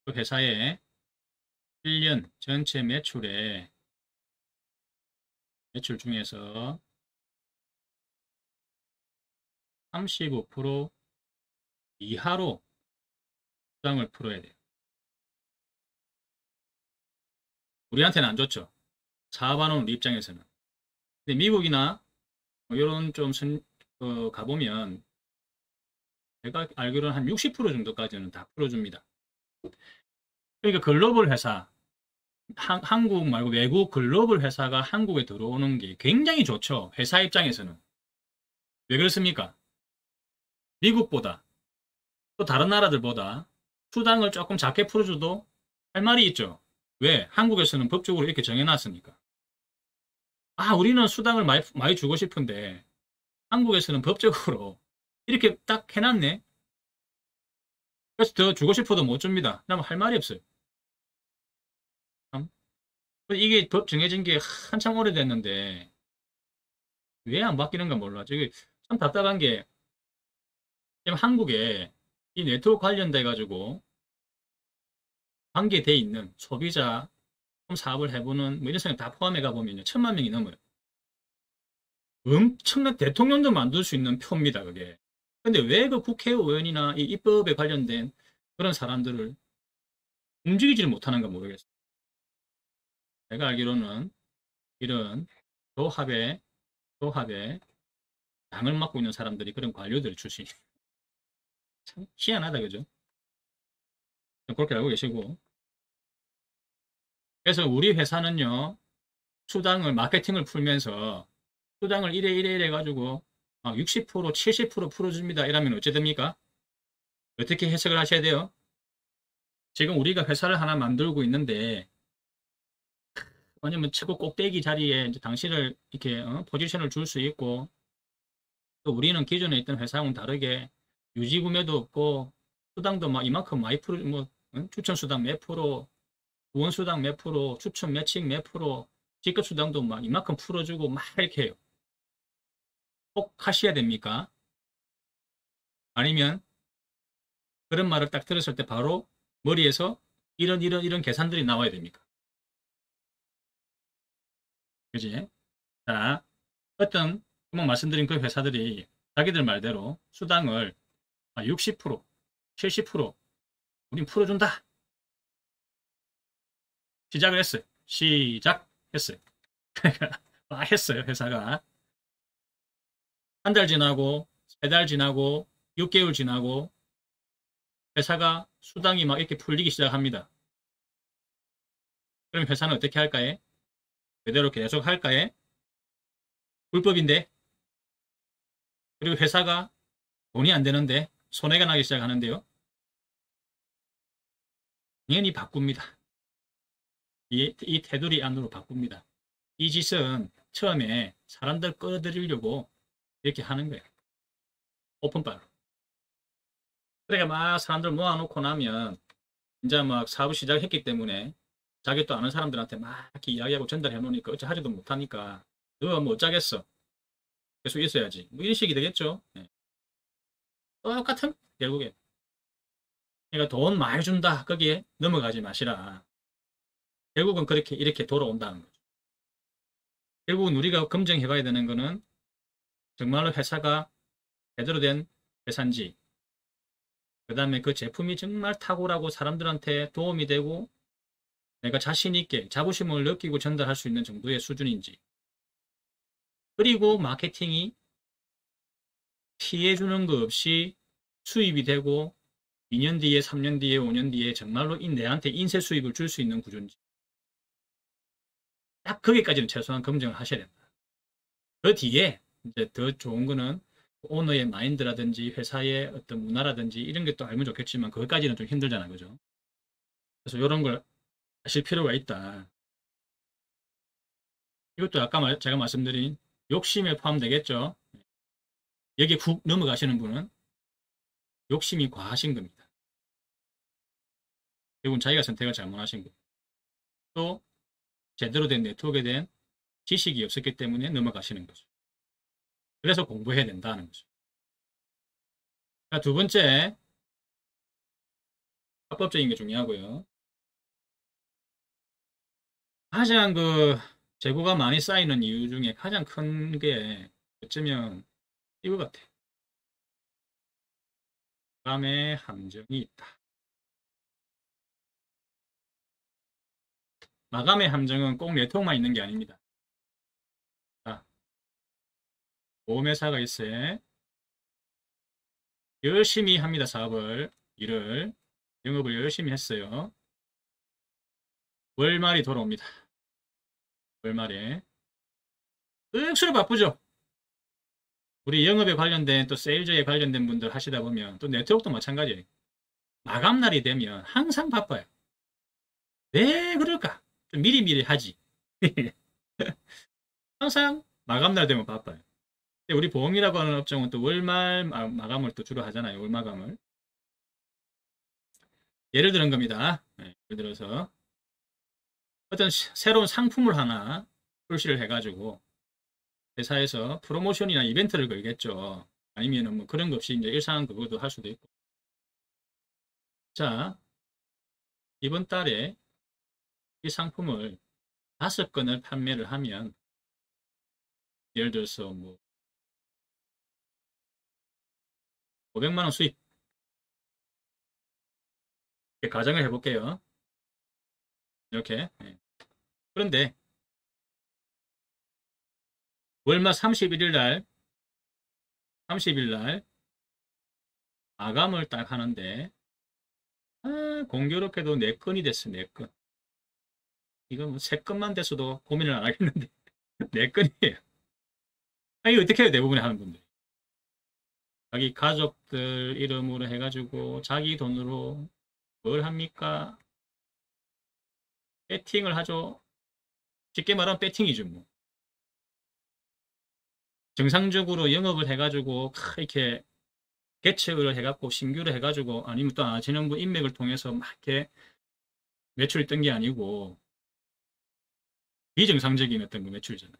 그 회사의 1년 전체 매출 중에서 35% 이하로 수당을 풀어야 돼요. 우리한테는 안 좋죠. 사업하는 우리 입장에서는. 근데 미국이나 뭐 이런 좀 가보면 제가 알기로는 한 60% 정도까지는 다 풀어줍니다. 그러니까 글로벌 회사, 한국 말고 외국 글로벌 회사가 한국에 들어오는 게 굉장히 좋죠. 회사 입장에서는. 왜 그렇습니까? 미국보다 또 다른 나라들보다 수당을 조금 작게 풀어줘도 할 말이 있죠. 왜? 한국에서는 법적으로 이렇게 정해놨으니까. 아, 우리는 수당을 많이 주고 싶은데 한국에서는 법적으로 이렇게 딱 해놨네. 그래서 더 주고 싶어도 못 줍니다. 그러면 할 말이 없어요. 이게 법 정해진 게 한참 오래됐는데 왜 안 바뀌는가 몰라. 저게 참 답답한 게 지금 한국에 이 네트워크 관련돼 가지고 관계돼 있는 소비자 사업을 해보는 뭐 이런 사람 다 포함해 가보면 1,000만 명이 넘어요. 엄청난 대통령도 만들 수 있는 표입니다, 그게. 근데 왜 그 국회의원이나 이 입법에 관련된 그런 사람들을 움직이지를 못하는가 모르겠어요. 제가 알기로는 이런 조합에 당을 맡고 있는 사람들이 그런 관료들 출신. 참 희한하다, 그죠? 그렇게 알고 계시고. 그래서 우리 회사는요, 마케팅을 풀면서 수당을 이래 가지고 막 60%, 70% 풀어줍니다. 이러면 어째 됩니까? 어떻게 해석을 하셔야 돼요? 지금 우리가 회사를 하나 만들고 있는데, 왜냐면 최고 꼭대기 자리에 이제 당신을 이렇게 포지션을 줄 수 있고, 또 우리는 기존에 있던 회사하고는 다르게 유지구매도 없고, 수당도 막 이만큼 많이 추천 수당 몇 프로, 후원 수당 몇 프로, 추천 매칭 몇 프로, 직급 수당도 막 이만큼 풀어주고 막 이렇게 해요. 꼭 하셔야 됩니까? 아니면 그런 말을 딱 들었을 때 바로 머리에서 이런 계산들이 나와야 됩니까? 그지? 자, 어떤 금방 말씀드린 그 회사들이 자기들 말대로 수당을 60%, 70% 우린 풀어준다. 시작을 했어요. 시작했어요. 했어요, 회사가. 한 달 지나고, 3달 지나고, 6개월 지나고, 회사가 수당이 막 이렇게 풀리기 시작합니다. 그럼 회사는 어떻게 할까요? 그대로 계속 할까요? 불법인데. 그리고 회사가 돈이 안 되는데 손해가 나기 시작하는데요. 당연히 바꿉니다. 이 테두리 안으로 바꿉니다. 이 짓은 처음에 사람들 끌어들이려고 이렇게 하는 거예요. 오픈바로. 그러니까 막 사람들 모아놓고 나면 이제 막 사업 시작했기 때문에 자기 또 아는 사람들한테 막 이렇게 이야기하고 전달해 놓으니까 어째 하지도 못하니까 너가 뭐 어쩌겠어. 계속 있어야지. 뭐 이런 식이 되겠죠. 네. 똑같은 결국에. 그러니까 돈 많이 준다. 거기에 넘어가지 마시라. 결국은 그렇게 이렇게 돌아온다는 거죠. 결국은 우리가 검증해 봐야 되는 거는 정말로 회사가 제대로 된 회사인지, 그 다음에 그 제품이 정말 탁월하고 사람들한테 도움이 되고 내가 자신 있게 자부심을 느끼고 전달할 수 있는 정도의 수준인지, 그리고 마케팅이 피해주는 거 없이 수입이 되고 2년 뒤에 3년 뒤에 5년 뒤에 정말로 내한테 인쇄 수입을 줄 수 있는 구조인지, 딱 거기까지는 최소한 검증을 하셔야 된다. 그 뒤에 이제 더 좋은 거는 오너의 마인드라든지 회사의 어떤 문화라든지 이런 것도 알면 좋겠지만 그것까지는 좀 힘들잖아, 그죠? 그래서 이런 걸 하실 필요가 있다. 이것도 아까 제가 말씀드린 욕심에 포함되겠죠. 여기에 훅 넘어가시는 분은 욕심이 과하신 겁니다. 결국은 자기가 선택을 잘못하신 거예요. 또 제대로 된 네트워크에 대한 지식이 없었기 때문에 넘어가시는 거죠. 그래서 공부해야 된다는 거죠. 자, 두 번째, 합법적인 게 중요하고요. 가장 재고가 많이 쌓이는 이유 중에 가장 큰 게 어쩌면 이거 같아. 마감의 함정이 있다. 마감의 함정은 꼭 네트워크만 있는 게 아닙니다. 자, 보험회사가 있어요. 열심히 합니다. 사업을, 일을, 영업을 열심히 했어요. 월말이 돌아옵니다. 월말에. 억수로 바쁘죠? 우리 영업에 관련된 또 세일즈에 관련된 분들 하시다 보면 또 네트워크도 마찬가지예요. 마감날이 되면 항상 바빠요. 왜 그럴까? 좀 미리미리 하지. 항상 마감날 되면 바빠요. 우리 보험이라고 하는 업종은 또 월말 마감을 또 주로 하잖아요. 월마감을. 예를 드는 겁니다. 네, 예를 들어서 어떤 새로운 상품을 하나 출시를 해가지고 회사에서 프로모션이나 이벤트를 걸겠죠. 아니면은 뭐 그런 거 없이 이제 일상 그거도 할 수도 있고. 자, 이번 달에 이 상품을 5건을 판매를 하면 예를 들어서 뭐 500만 원 수입. 이렇게 가정을 해볼게요. 이렇게. 네. 그런데 월말 31일 날 30일 날 마감을 딱 하는데 공교롭게도 4건이 됐어. 4건. 이거 뭐 3건만 됐어도 고민을 안 하겠는데 4건이에요. 이거 어떻게 해요? 대부분의 하는 분들. 자기 가족들 이름으로 해가지고 자기 돈으로 뭘 합니까? 배팅을 하죠. 쉽게 말하면 배팅이죠. 뭐. 정상적으로 영업을 해가지고 이렇게 개척을 해갖고 신규를 해가지고 아니면 또 아시는 분 인맥을 통해서 막 이렇게 매출이 뜬 게 아니고 비정상적인 어떤 그 매출이잖아요.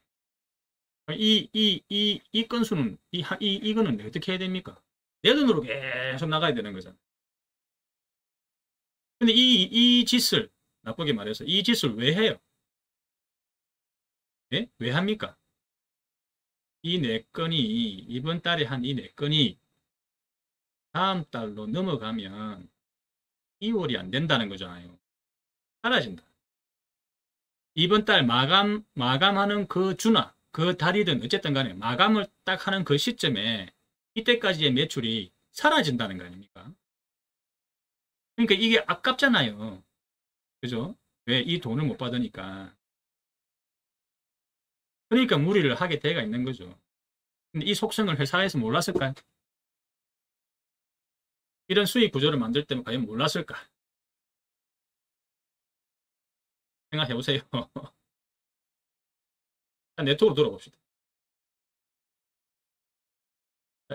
이 건수는 이거는 어떻게 해야 됩니까? 내 돈으로 계속 나가야 되는 거잖아요. 근데 이 짓을 나쁘게 말해서 이 짓을 왜 해요? 네? 왜 합니까? 이 4건이 이번 달에 한 이 4건이 다음 달로 넘어가면 2월이 안 된다는 거잖아요. 사라진다. 이번 달 마감하는 그 주나 그 달이든 어쨌든 간에 마감을 딱 하는 그 시점에 이때까지의 매출이 사라진다는 거 아닙니까? 그러니까 이게 아깝잖아요. 그죠? 왜 이 돈을 못 받으니까. 그러니까 무리를 하게 돼가 있는 거죠. 근데 이 속성을 회사에서 몰랐을까요? 이런 수익 구조를 만들 때면 과연 몰랐을까? 생각해 보세요. 네트워크 돌아봅시다.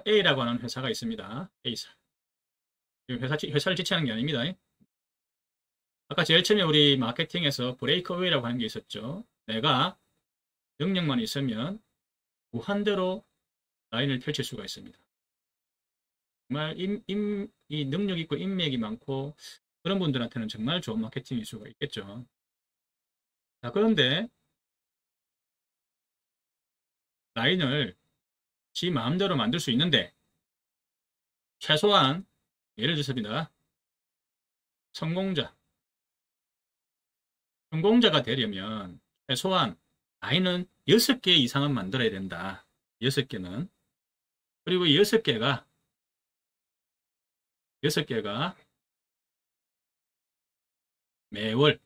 A라고 하는 회사가 있습니다. A사. 회사를 지칭하는 게 아닙니다. 아까 제일 처음에 우리 마케팅에서 브레이크어웨이라고 하는 게 있었죠. 내가 능력만 있으면 무한대로 라인을 펼칠 수가 있습니다. 정말 이 능력 있고 인맥이 많고 그런 분들한테는 정말 좋은 마케팅일 수가 있겠죠. 자, 그런데 라인을 지 마음대로 만들 수 있는데 최소한 예를 들습니다. 성공자가 되려면 최소한 라인은 6개 이상은 만들어야 된다. 6개는. 그리고 6개가 매월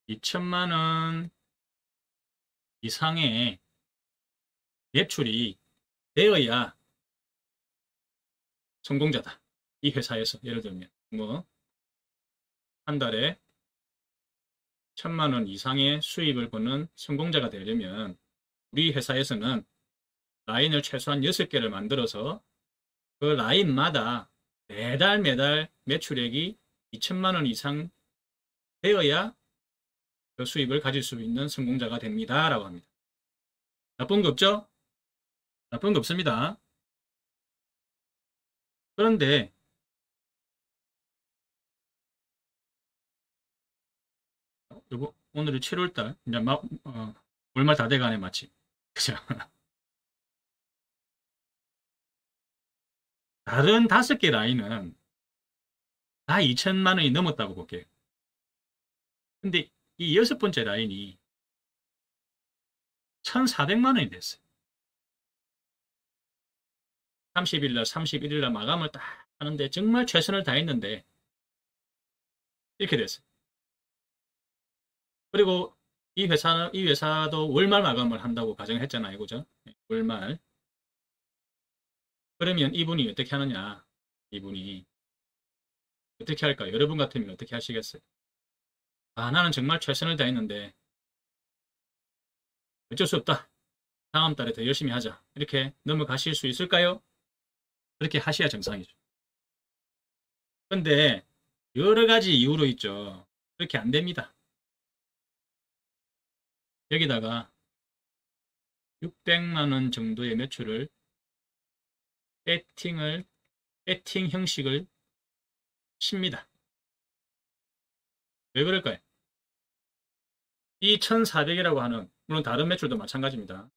2천만 원 이상의 매출이 되어야 성공자다. 이 회사에서 예를 들면 뭐 한 달에 1,000만 원 이상의 수입을 버는 성공자가 되려면 우리 회사에서는 라인을 최소한 6개를 만들어서 그 라인마다 매달 매출액이 2천만 원 이상 되어야 그 수입을 가질 수 있는 성공자가 됩니다. 라고 합니다. 나쁜 거 없죠? 나쁜 거 없습니다. 그런데 오늘이 7월달 이제 월말 다 돼가네 마치. 그죠? 다른 5개 라인은 다 2천만 원이 넘었다고 볼게요. 근데 이 6번째 라인이 1,400만 원이 됐어요. 30일날, 31일날 마감을 딱 하는데 정말 최선을 다했는데 이렇게 됐어요. 그리고 이 회사도 월말 마감을 한다고 가정했잖아요. 그죠? 월말. 그러면 이분이 어떻게 하느냐? 이분이 어떻게 할까요? 여러분 같으면 어떻게 하시겠어요? 아, 나는 정말 최선을 다했는데 어쩔 수 없다. 다음 달에 더 열심히 하자. 이렇게 넘어가실 수 있을까요? 그렇게 하셔야 정상이죠. 근데 여러 가지 이유로 있죠. 그렇게 안 됩니다. 여기다가 600만 원 정도의 매출을 배팅 형식을 칩니다. 왜 그럴까요? 이 1,400이라고 하는, 물론 다른 매출도 마찬가지입니다.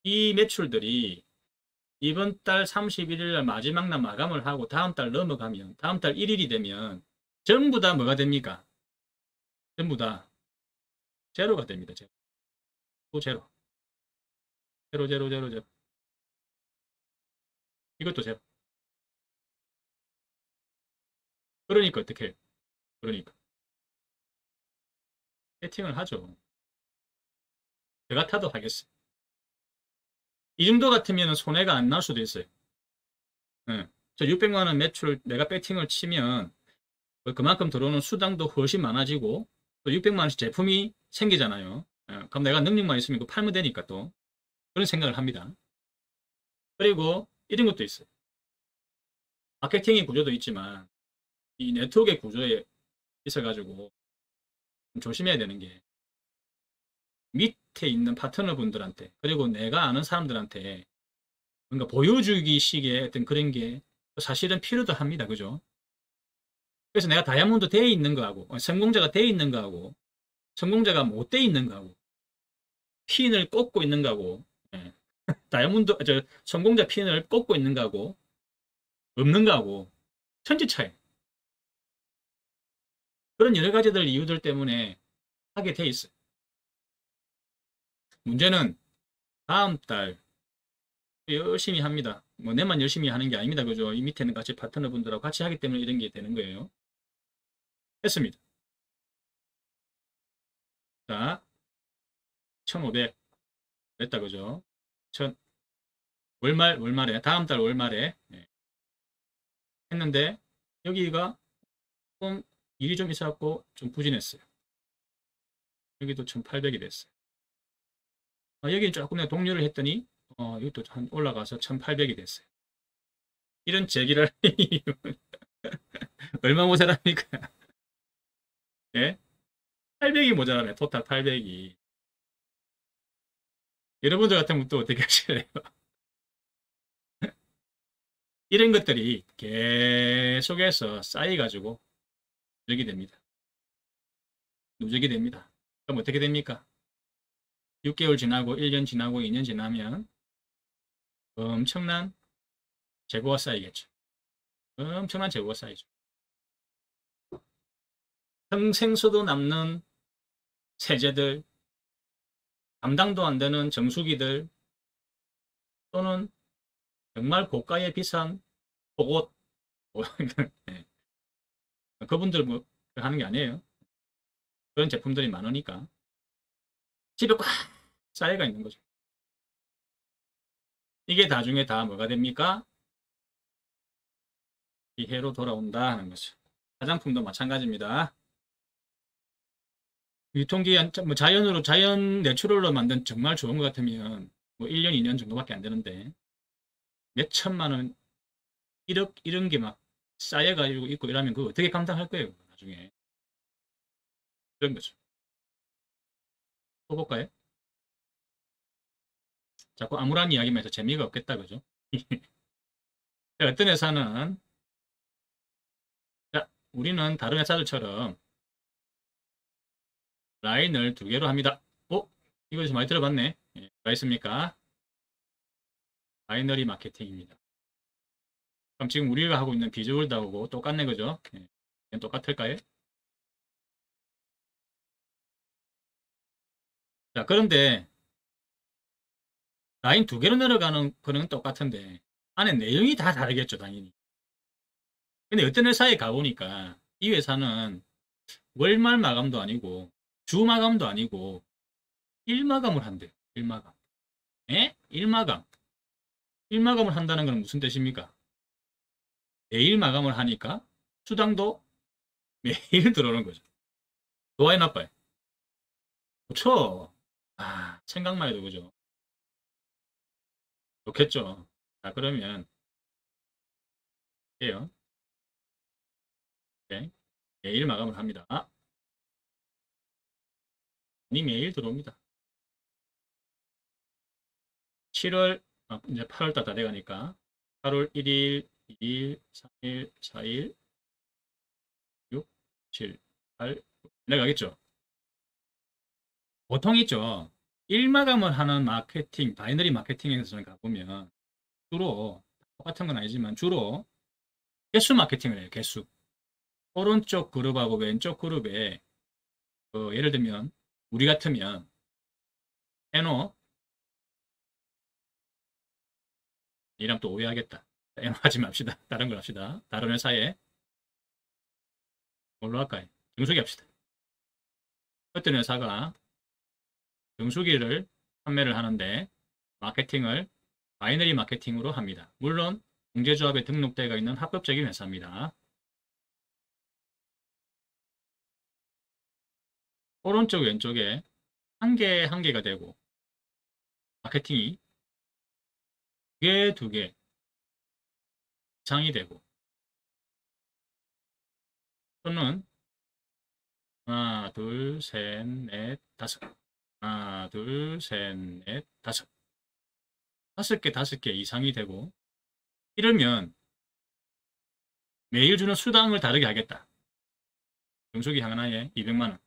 이 매출들이 이번 달 31일 날 마지막 날 마감을 하고 다음 달 넘어가면, 다음 달 1일이 되면 전부 다 뭐가 됩니까? 전부 다 제로가 됩니다. 제로. 또 제로. 제로, 제로, 제로, 제로. 이것도 제로. 그러니까 어떻게 해요? 그러니까. 세팅을 하죠. 저 같아도 하겠어요. 이 정도 같으면 손해가 안 날 수도 있어요. 예. 저 600만 원 매출 내가 배팅을 치면 그만큼 들어오는 수당도 훨씬 많아지고 또 600만 원씩 제품이 생기잖아요. 예. 그럼 내가 능력만 있으면 이거 팔면 되니까 또 그런 생각을 합니다. 그리고 이런 것도 있어요. 마케팅의 구조도 있지만 이 네트워크의 구조에 있어가지고 좀 조심해야 되는 게 밑에 있는 파트너분들한테 그리고 내가 아는 사람들한테 뭔가 보여주기 식의 어떤 그런 게 사실은 필요도 합니다. 그죠? 그래서 내가 다이아몬드 돼 있는 거하고 성공자가 돼 있는 거하고 성공자가 못 돼 있는 거하고 핀을 꽂고 있는 거하고 예. 성공자 핀을 꽂고 있는 거하고 없는 거하고 천지 차이. 그런 여러 가지들 이유들 때문에 하게 돼 있어요. 문제는 다음 달 열심히 합니다. 뭐 내만 열심히 하는 게 아닙니다. 그죠? 이 밑에는 같이 파트너분들하고 같이 하기 때문에 이런 게 되는 거예요. 했습니다. 자, 1500 됐다, 그죠? 월말에, 다음 달 월말에 했는데, 여기가 좀 일이 좀 있어갖고 좀 부진했어요. 여기도 1800이 됐어요. 여기 조금 내가 동료를 했더니, 이것도 한 올라가서 1800이 됐어요. 이런 제기를, 얼마 모자랍니까? 예? 800이 모자라네, 토탈 800이. 여러분들 같으면 또 어떻게 하실래요? 이런 것들이 계속해서 쌓여가지고 누적이 됩니다. 누적이 됩니다. 그럼 어떻게 됩니까? 6개월 지나고 1년 지나고 2년 지나면 엄청난 재고가 쌓이겠죠. 엄청난 재고가 쌓이죠. 평생수도 남는 세제들, 감당도 안 되는 정수기들, 또는 정말 고가의 비싼 속옷, 네. 그분들 뭐 하는 게 아니에요. 그런 제품들이 많으니까 집에 꽉 쌓여가 있는 거죠. 이게 나중에 다 뭐가 됩니까? 피해로 돌아온다 하는 거죠. 화장품도 마찬가지입니다. 유통기한, 뭐 자연 내추럴로 만든 정말 좋은 것 같으면 뭐 1년, 2년 정도밖에 안 되는데 몇 천만 원, 1억 이런 게 막 쌓여가지고 있고 이러면 그거 어떻게 감당할 거예요, 나중에. 그런 거죠. 또 볼까요? 자꾸 아무런 이야기만 해서 재미가 없겠다, 그죠? 어떤 회사는, 자, 우리는 다른 회사들처럼 라인을 2개로 합니다. 이거 좀 많이 들어봤네. 뭐가 있습니까? 바이너리 마케팅입니다. 그럼 지금 우리가 하고 있는 비주얼드하고 똑같네, 그죠? 똑같을까요? 자, 그런데 라인 2개로 내려가는 거는 똑같은데 안에 내용이 다 다르겠죠, 당연히. 근데 어떤 회사에 가보니까 이 회사는 월말 마감도 아니고 주 마감도 아니고 일마감을 한대요. 일마감. 에? 일마감. 일마감을 한다는 건 무슨 뜻입니까? 매일 마감을 하니까 수당도 매일 들어오는 거죠. 좋아요, 나빠요? 좋죠. 생각만 해도 그죠. 좋겠죠. 자, 그러면 해요. 네. 매일 마감을 합니다. 이 매일 들어옵니다. 7월, 이제 8월 다 돼가니까 8월 1일, 2일, 3일, 4일, 6, 7, 8 내가겠죠. 보통 있죠. 일마감을 하는 마케팅, 바이너리 마케팅에서 가보면 주로 똑같은 건 아니지만 주로 개수 마케팅을 해요. 개수. 오른쪽 그룹하고 왼쪽 그룹에 예를 들면 우리 같으면 에노 이러면 또 오해하겠다. 에노 하지 맙시다. 다른 걸 합시다. 다른 회사에 뭘로 할까요? 정수기 합시다. 어떤 회사가 정수기를 판매를 하는데 마케팅을 바이너리 마케팅으로 합니다. 물론 공제조합에 등록되어 있는 합법적인 회사입니다. 오른쪽 왼쪽에 한 개 한 개가 되고 마케팅이 2개 이상이 되고 또는 하나 둘 셋 넷 다섯 하나 둘 셋 넷 다섯 5개 이상이 되고 이러면 매일 주는 수당을 다르게 하겠다. 정수기 하나에 200만 원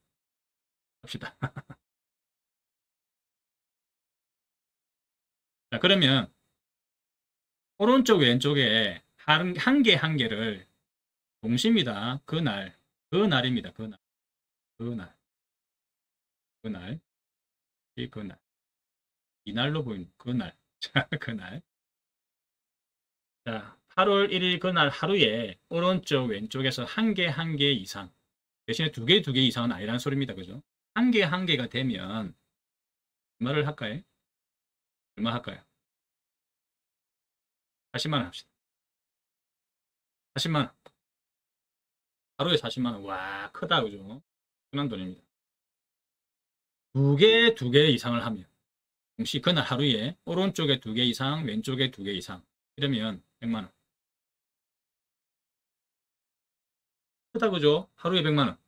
합시다. 자, 그러면 오른쪽 왼쪽에 한 개 한 개를 동시입니다. 그날입니다. 그날, 그날, 그날, 이날로 보이는 그날. 자, 그날. 자, 8월 1일 그날 하루에 오른쪽 왼쪽에서 한 개 이상 대신에 2개 이상은 아니라는 소리입니다. 그죠? 한 개 한 개가 되면 얼마를 할까요? 얼마 할까요? 40만 원 합시다. 40만 원. 하루에 40만 원. 와, 크다, 그죠? 흔한 돈입니다. 두 개 이상을 하면, 동시 그날 하루에 오른쪽에 두 개 이상, 왼쪽에 두 개 이상. 이러면 100만 원. 크다, 그죠? 하루에 100만 원.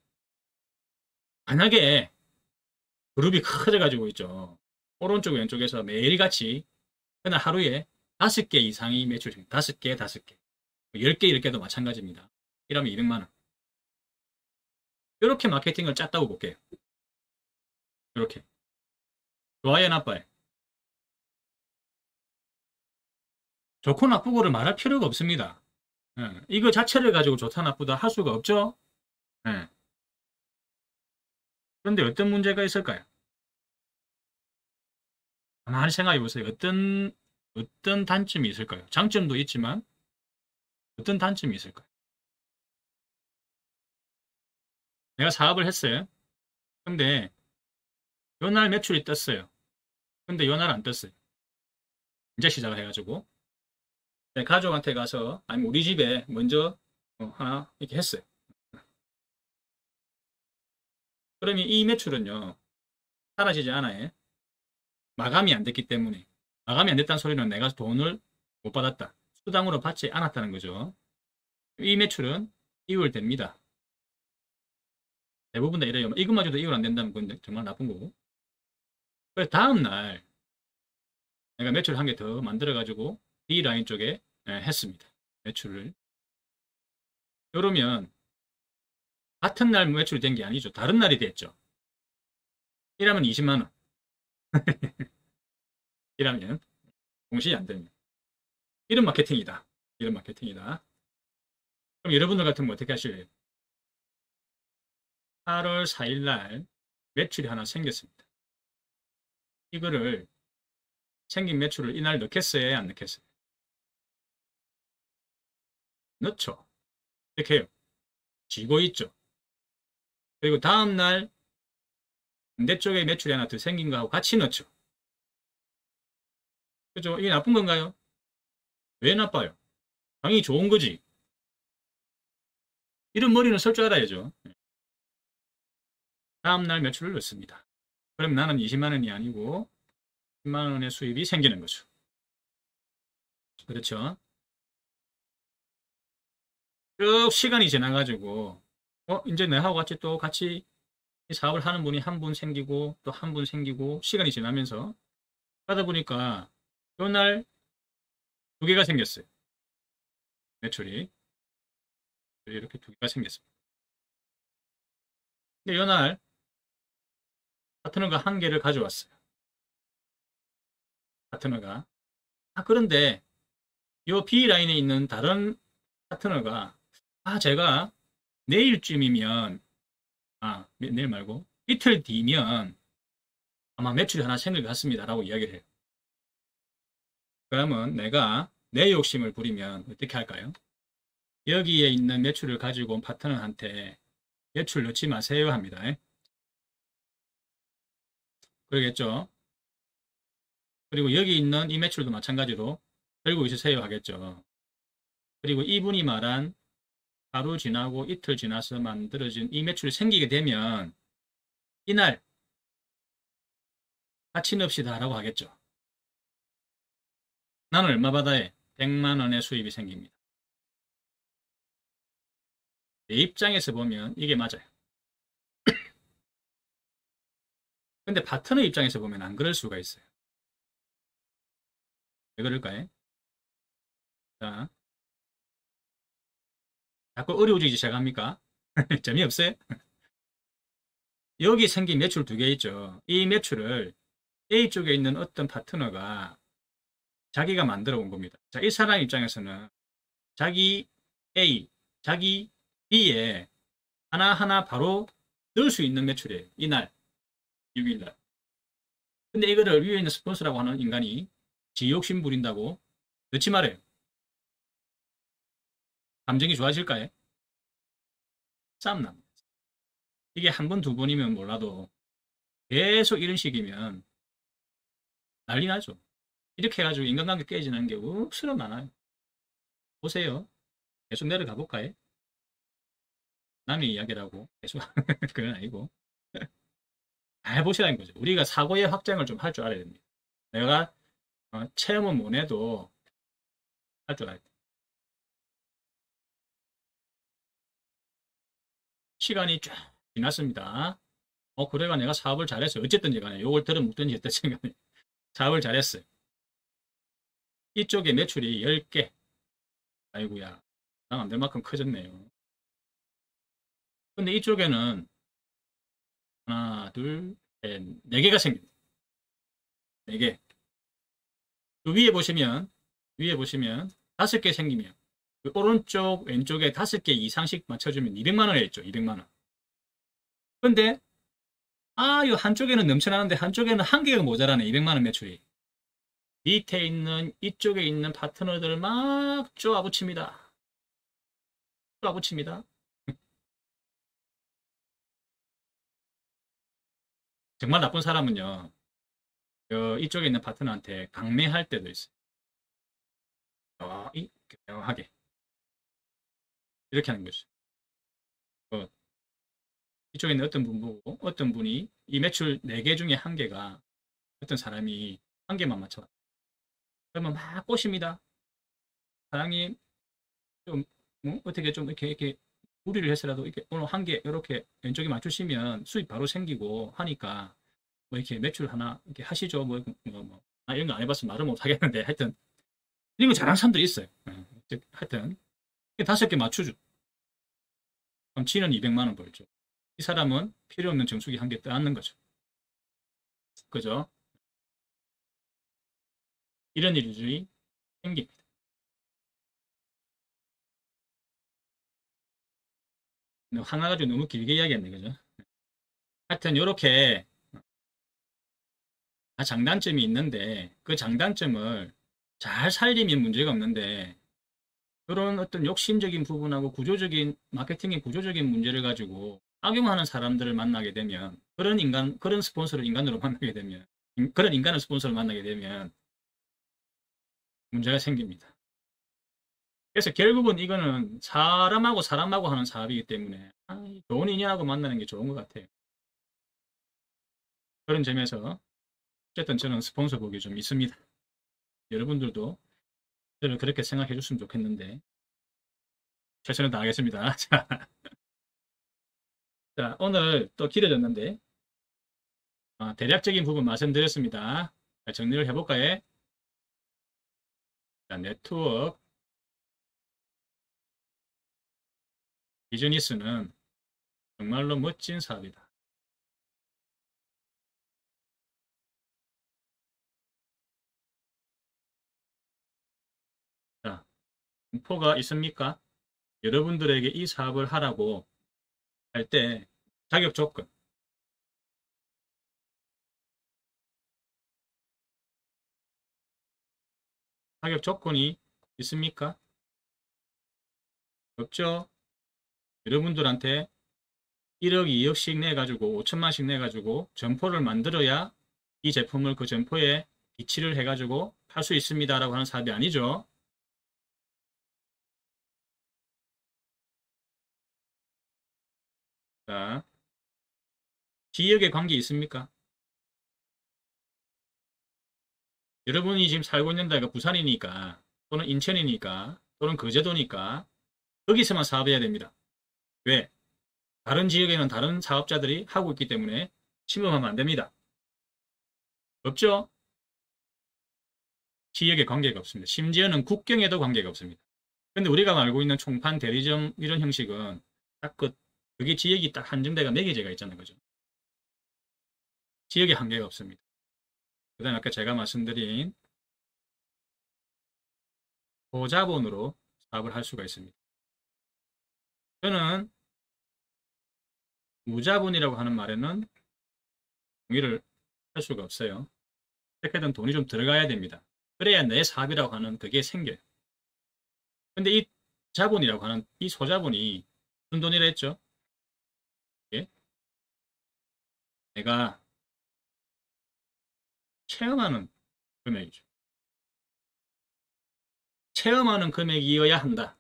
만약에 그룹이 커져가지고 있죠. 오른쪽, 왼쪽에서 매일같이 그날 하루에 5개 이상이 매출, 5개, 5개. 10개, 10개도 마찬가지입니다. 이러면 200만 원. 이렇게 마케팅을 짰다고 볼게요. 이렇게. 좋아요, 나빠요? 좋고 나쁘고를 말할 필요가 없습니다. 예, 이거 자체를 가지고 좋다 나쁘다 할 수가 없죠. 예. 그런데 어떤 문제가 있을까요? 가만히 생각해 보세요. 어떤 단점이 있을까요? 장점도 있지만 어떤 단점이 있을까요? 내가 사업을 했어요. 근데 요날 매출이 떴어요. 근데 요날 안 떴어요. 이제 시작을 해가지고 내 가족한테 가서 아니면 우리 집에 먼저 하나 이렇게 했어요. 그러면 이 매출은요 사라지지 않아요. 마감이 안 됐기 때문에. 마감이 안 됐다는 소리는 내가 돈을 못 받았다. 수당으로 받지 않았다는 거죠. 이 매출은 이월됩니다. 대부분 다 이래요. 이것마저도 이월 안 된다면 그건 정말 나쁜 거고. 그래서 다음날 내가 매출 한 개 더 만들어가지고 D라인 쪽에 했습니다. 매출을. 그러면 같은 날 매출이 된 게 아니죠. 다른 날이 됐죠. 이러면 20만 원. 이라면 동시에 안 됩니다. 이런 마케팅이다. 이런 마케팅이다. 그럼 여러분들 같으면 어떻게 하실래요? 8월 4일 날 매출이 하나 생겼습니다. 이거를 생긴 매출을 이날 넣겠어요? 안 넣겠어요? 넣죠. 이렇게 해요. 쥐고 있죠. 그리고 다음날 반대쪽에 매출이 하나 더 생긴 거하고 같이 넣죠. 그죠? 이게 나쁜 건가요? 왜 나빠요? 당연히 좋은 거지. 이런 머리는 쓸 줄 알아야죠. 다음날 매출을 넣습니다. 그럼 나는 20만 원이 아니고 10만 원의 수입이 생기는 거죠. 그렇죠? 쭉 시간이 지나가지고 이제 내하고 같이 이 사업을 하는 분이 한 분 생기고 또 한 분 생기고 시간이 지나면서 하다 보니까 요날 두 개가 생겼어요. 매출이 이렇게 두 개가 생겼습니다. 근데 요날 파트너가 한 개를 가져왔어요. 파트너가. 그런데 요 B라인에 있는 다른 파트너가 제가 내일쯤이면 내일 말고 이틀 뒤면 아마 매출이 하나 생길 것 같습니다. 라고 이야기를 해요. 그러면 내가 내 욕심을 부리면 어떻게 할까요? 여기에 있는 매출을 가지고 온 파트너한테 매출 넣지 마세요 합니다. 그러겠죠? 그리고 여기 있는 이 매출도 마찬가지로 들고 있으세요 하겠죠. 그리고 이분이 말한 하루 지나고 이틀 지나서 만들어진 이 매출이 생기게 되면 이날 같이 넣읍시다 라고 하겠죠. 나는 얼마 받아야 100만 원의 수입이 생깁니다. 내 입장에서 보면 이게 맞아요. 근데 파트너 입장에서 보면 안 그럴 수가 있어요. 왜 그럴까요? 자, 자꾸 어려워지기 시작합니까? 재미없어요? 여기 생긴 매출 두 개 있죠. 이 매출을 A 쪽에 있는 어떤 파트너가 자기가 만들어 온 겁니다. 자, 이 사람 입장에서는 자기 A, 자기 B에 하나하나 바로 넣을 수 있는 매출이에요. 이날, 6일날. 근데 이거를 위에 있는 스폰서라고 하는 인간이 지 욕심 부린다고 넣지 말아요. 감정이 좋아질까요? 싸움 납니다. 이게 한 번, 두 번이면 몰라도 계속 이런 식이면 난리 나죠. 이렇게 해가지고 인간관계 깨지는 게 억수로 많아요. 보세요. 계속 내려가 볼까요? 남의 이야기라고 계속 그건 아니고 잘 보시라는 거죠. 우리가 사고의 확장을 좀 할 줄 알아야 됩니다. 내가 체험은 못 해도 할 줄 알아야 돼. 시간이 쫙 지났습니다. 그래가 내가 사업을 잘했어요. 어쨌든지 간에 요걸 들은 묵든지 어쨌든지 간에 사업을 잘했어요. 이쪽에 매출이 10개. 아이고야. 난 안 될 만큼 커졌네요. 근데 이쪽에는 하나, 둘, 셋, 4개가 생깁니다. 4개. 그 위에 보시면 5개 생기면 그 오른쪽 왼쪽에 5개 이상씩 맞춰주면 200만 원에 있죠. 200만 원. 근데 이 한쪽에는 넘쳐나는데 한쪽에는 한 개가 모자라네. 200만 원 매출이. 밑에 있는 이쪽에 있는 파트너들을 막 쪼아붙입니다. 쪼아붙입니다. 정말 나쁜 사람은요. 이쪽에 있는 파트너한테 강매할 때도 있어요. 명하게 이렇게 하는 거죠. 이쪽에 있는 어떤 분 보고 어떤 분이 이 매출 4개 중에 1개가 어떤 사람이 1개만 맞춰. 그러면 막 꼬십니다. 사장님 좀 어떻게 좀 이렇게 무리를 해서라도 이렇게 오늘 1개 이렇게 왼쪽에 맞추시면 수입 바로 생기고 하니까 뭐 이렇게 매출 하나 이렇게 하시죠. 이런 거 안 해봤으면 말을 못 하겠는데 하여튼 이런 거 잘하는 사람들이 있어요. 하여튼 5개 맞추죠. 그럼 지는 200만 원 벌죠. 이 사람은 필요 없는 정수기 1개 떠안는 거죠. 그죠? 이런 일들이 생깁니다. 하나 가지고 너무 길게 이야기했네, 그죠? 하여튼 이렇게 장단점이 있는데 그 장단점을 잘 살리면 문제가 없는데 그런 어떤 욕심적인 부분하고 구조적인 마케팅의 구조적인 문제를 가지고 악용하는 사람들을 만나게 되면 그런 스폰서를 인간으로 만나게 되면 그런 인간을 스폰서를 만나게 되면 문제가 생깁니다. 그래서 결국은 이거는 사람하고 사람하고 하는 사업이기 때문에 좋은 인연하고 만나는 게 좋은 것 같아요. 그런 점에서 어쨌든 저는 스폰서복이 좀 있습니다. 여러분들도 저를 그렇게 생각해 줬으면 좋겠는데 최선을 다하겠습니다. 자, 오늘 또 길어졌는데 대략적인 부분 말씀드렸습니다. 자, 정리를 해볼까요? 자, 네트워크 비즈니스는 정말로 멋진 사업이다. 자, 공포가 있습니까? 여러분들에게 이 사업을 하라고 할 때 자격 조건, 자격 조건이 있습니까? 없죠? 여러분들한테 1억, 2억씩 내가지고 5천만씩 내가지고 점포를 만들어야 이 제품을 그 점포에 비치를 해가지고 팔 수 있습니다라고 하는 사업이 아니죠. 자, 지역에 관계 있습니까? 여러분이 지금 살고 있는 데가 부산이니까 또는 인천이니까 또는 거제도니까 거기서만 사업해야 됩니다. 왜? 다른 지역에는 다른 사업자들이 하고 있기 때문에 침범하면 안 됩니다. 없죠? 지역에 관계가 없습니다. 심지어는 국경에도 관계가 없습니다. 근데 우리가 알고 있는 총판, 대리점 이런 형식은 딱 그게 지역이 딱 한정대가 4개제가 있잖아요. 그죠? 지역에 한계가 없습니다. 그 다음에 아까 제가 말씀드린 소자본으로 사업을 할 수가 있습니다. 저는 무자본이라고 하는 말에는 동의를 할 수가 없어요. 어떻게든 돈이 좀 들어가야 됩니다. 그래야 내 사업이라고 하는 그게 생겨요. 근데 이 자본이라고 하는 이 소자본이 무슨 돈이라 했죠? 예? 내가 체험하는 금액이죠. 체험하는 금액이어야 한다.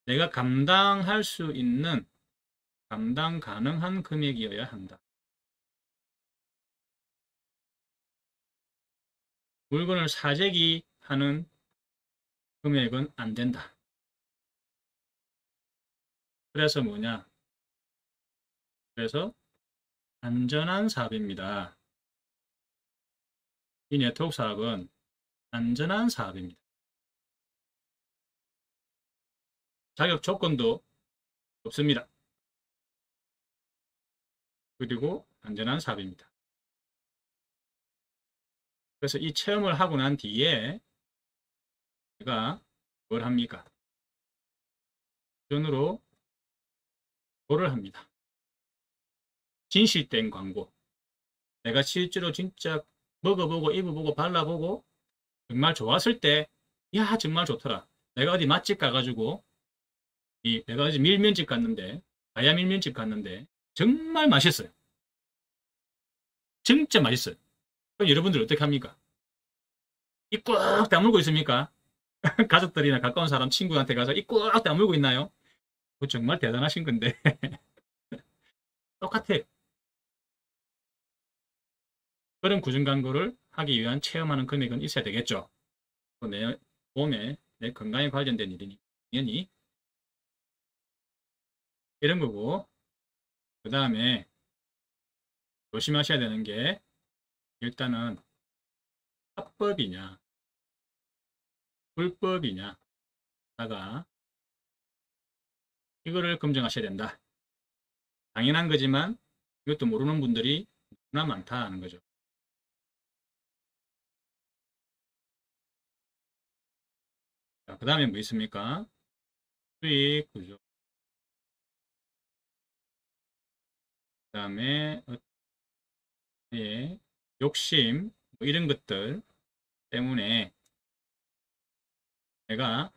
내가 감당할 수 있는, 감당 가능한 금액이어야 한다. 물건을 사재기 하는 금액은 안 된다. 그래서 뭐냐? 그래서 안전한 사업입니다. 이 네트워크 사업은 안전한 사업입니다. 자격 조건도 없습니다. 그리고 안전한 사업입니다. 그래서 이 체험을 하고 난 뒤에 제가 뭘 합니까? 전으로 뭐를 합니다. 진실된 광고. 내가 실제로 진짜 먹어보고 입어보고 발라보고 정말 좋았을 때, 야 정말 좋더라. 내가 어디 맛집 가가지고 내가 어디 밀면집 갔는데, 가야 밀면집 갔는데 정말 맛있어요. 진짜 맛있어요. 그럼 여러분들 어떻게 합니까? 입 꽉 다물고 있습니까? 가족들이나 가까운 사람, 친구한테 가서 입 꽉 다물고 있나요? 그거 정말 대단하신 건데. 똑같아요. 그런 구중 광고를 하기 위한 체험하는 금액은 있어야 되겠죠. 내 몸에, 내 건강에 관련된 일이니 당연히 이런 거고, 그 다음에 조심하셔야 되는 게, 일단은 합법이냐 불법이냐 다가 이거를 검증하셔야 된다. 당연한 거지만 이것도 모르는 분들이 너무나 많다는 거죠. 그 다음에 뭐 있습니까? 수익 구조, 그 다음에 욕심, 뭐 이런 것들 때문에 내가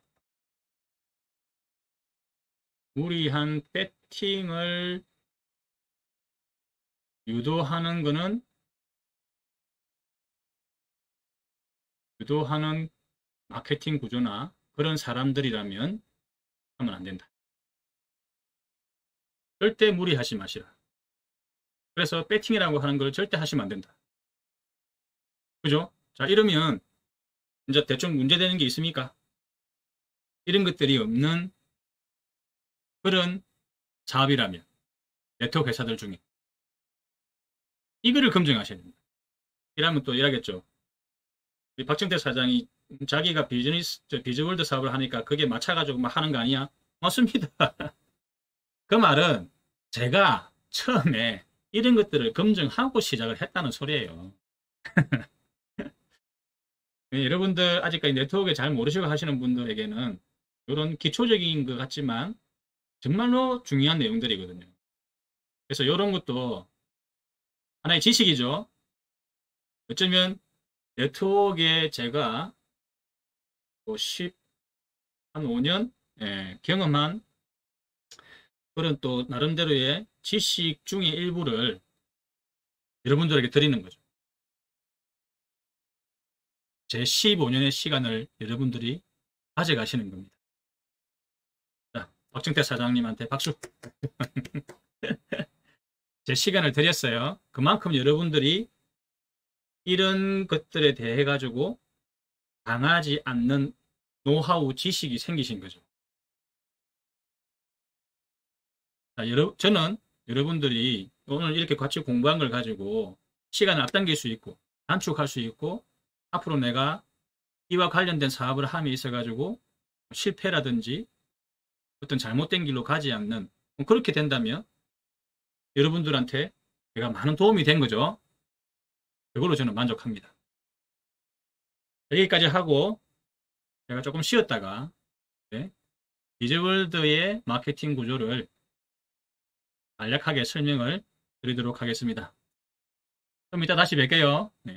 무리한 배팅을 유도하는 거는, 유도하는 마케팅 구조나 그런 사람들이라면 하면 안 된다. 절대 무리하지 마시라. 그래서 배팅이라고 하는 걸 절대 하시면 안 된다. 그죠? 자, 이러면 이제 대충 문제되는 게 있습니까? 이런 것들이 없는 그런 사업이라면, 네트워크 회사들 중에 이거를 검증하셔야 됩니다. 이러면 또 이러겠죠. 박정태 사장이 자기가 비즈월드 사업을 하니까 그게 맞춰가지고 막 하는 거 아니야? 맞습니다. 그 말은 제가 처음에 이런 것들을 검증하고 시작을 했다는 소리예요. 여러분들 아직까지 네트워크에 잘 모르시고 하시는 분들에게는 이런 기초적인 것 같지만 정말로 중요한 내용들이거든요. 그래서 이런 것도 하나의 지식이죠. 어쩌면 네트워크에 제가 한 5년 경험한 그런 또 나름대로의 지식 중의 일부를 여러분들에게 드리는 거죠. 제 15년의 시간을 여러분들이 가져가시는 겁니다. 자, 박정태 사장님한테 박수. 제 시간을 드렸어요. 그만큼 여러분들이 이런 것들에 대해 가지고 당하지 않는 노하우 지식이 생기신 거죠. 자, 저는 여러분들이 오늘 이렇게 같이 공부한 걸 가지고 시간을 앞당길 수 있고 단축할 수 있고, 앞으로 내가 이와 관련된 사업을 함에 있어 가지고 실패라든지 어떤 잘못된 길로 가지 않는, 그렇게 된다면 여러분들한테 제가 많은 도움이 된 거죠. 그걸로 저는 만족합니다. 여기까지 하고 제가 조금 쉬었다가 비즈월드의 마케팅 구조를 간략하게 설명을 드리도록 하겠습니다. 그럼 이따 다시 뵐게요. 네.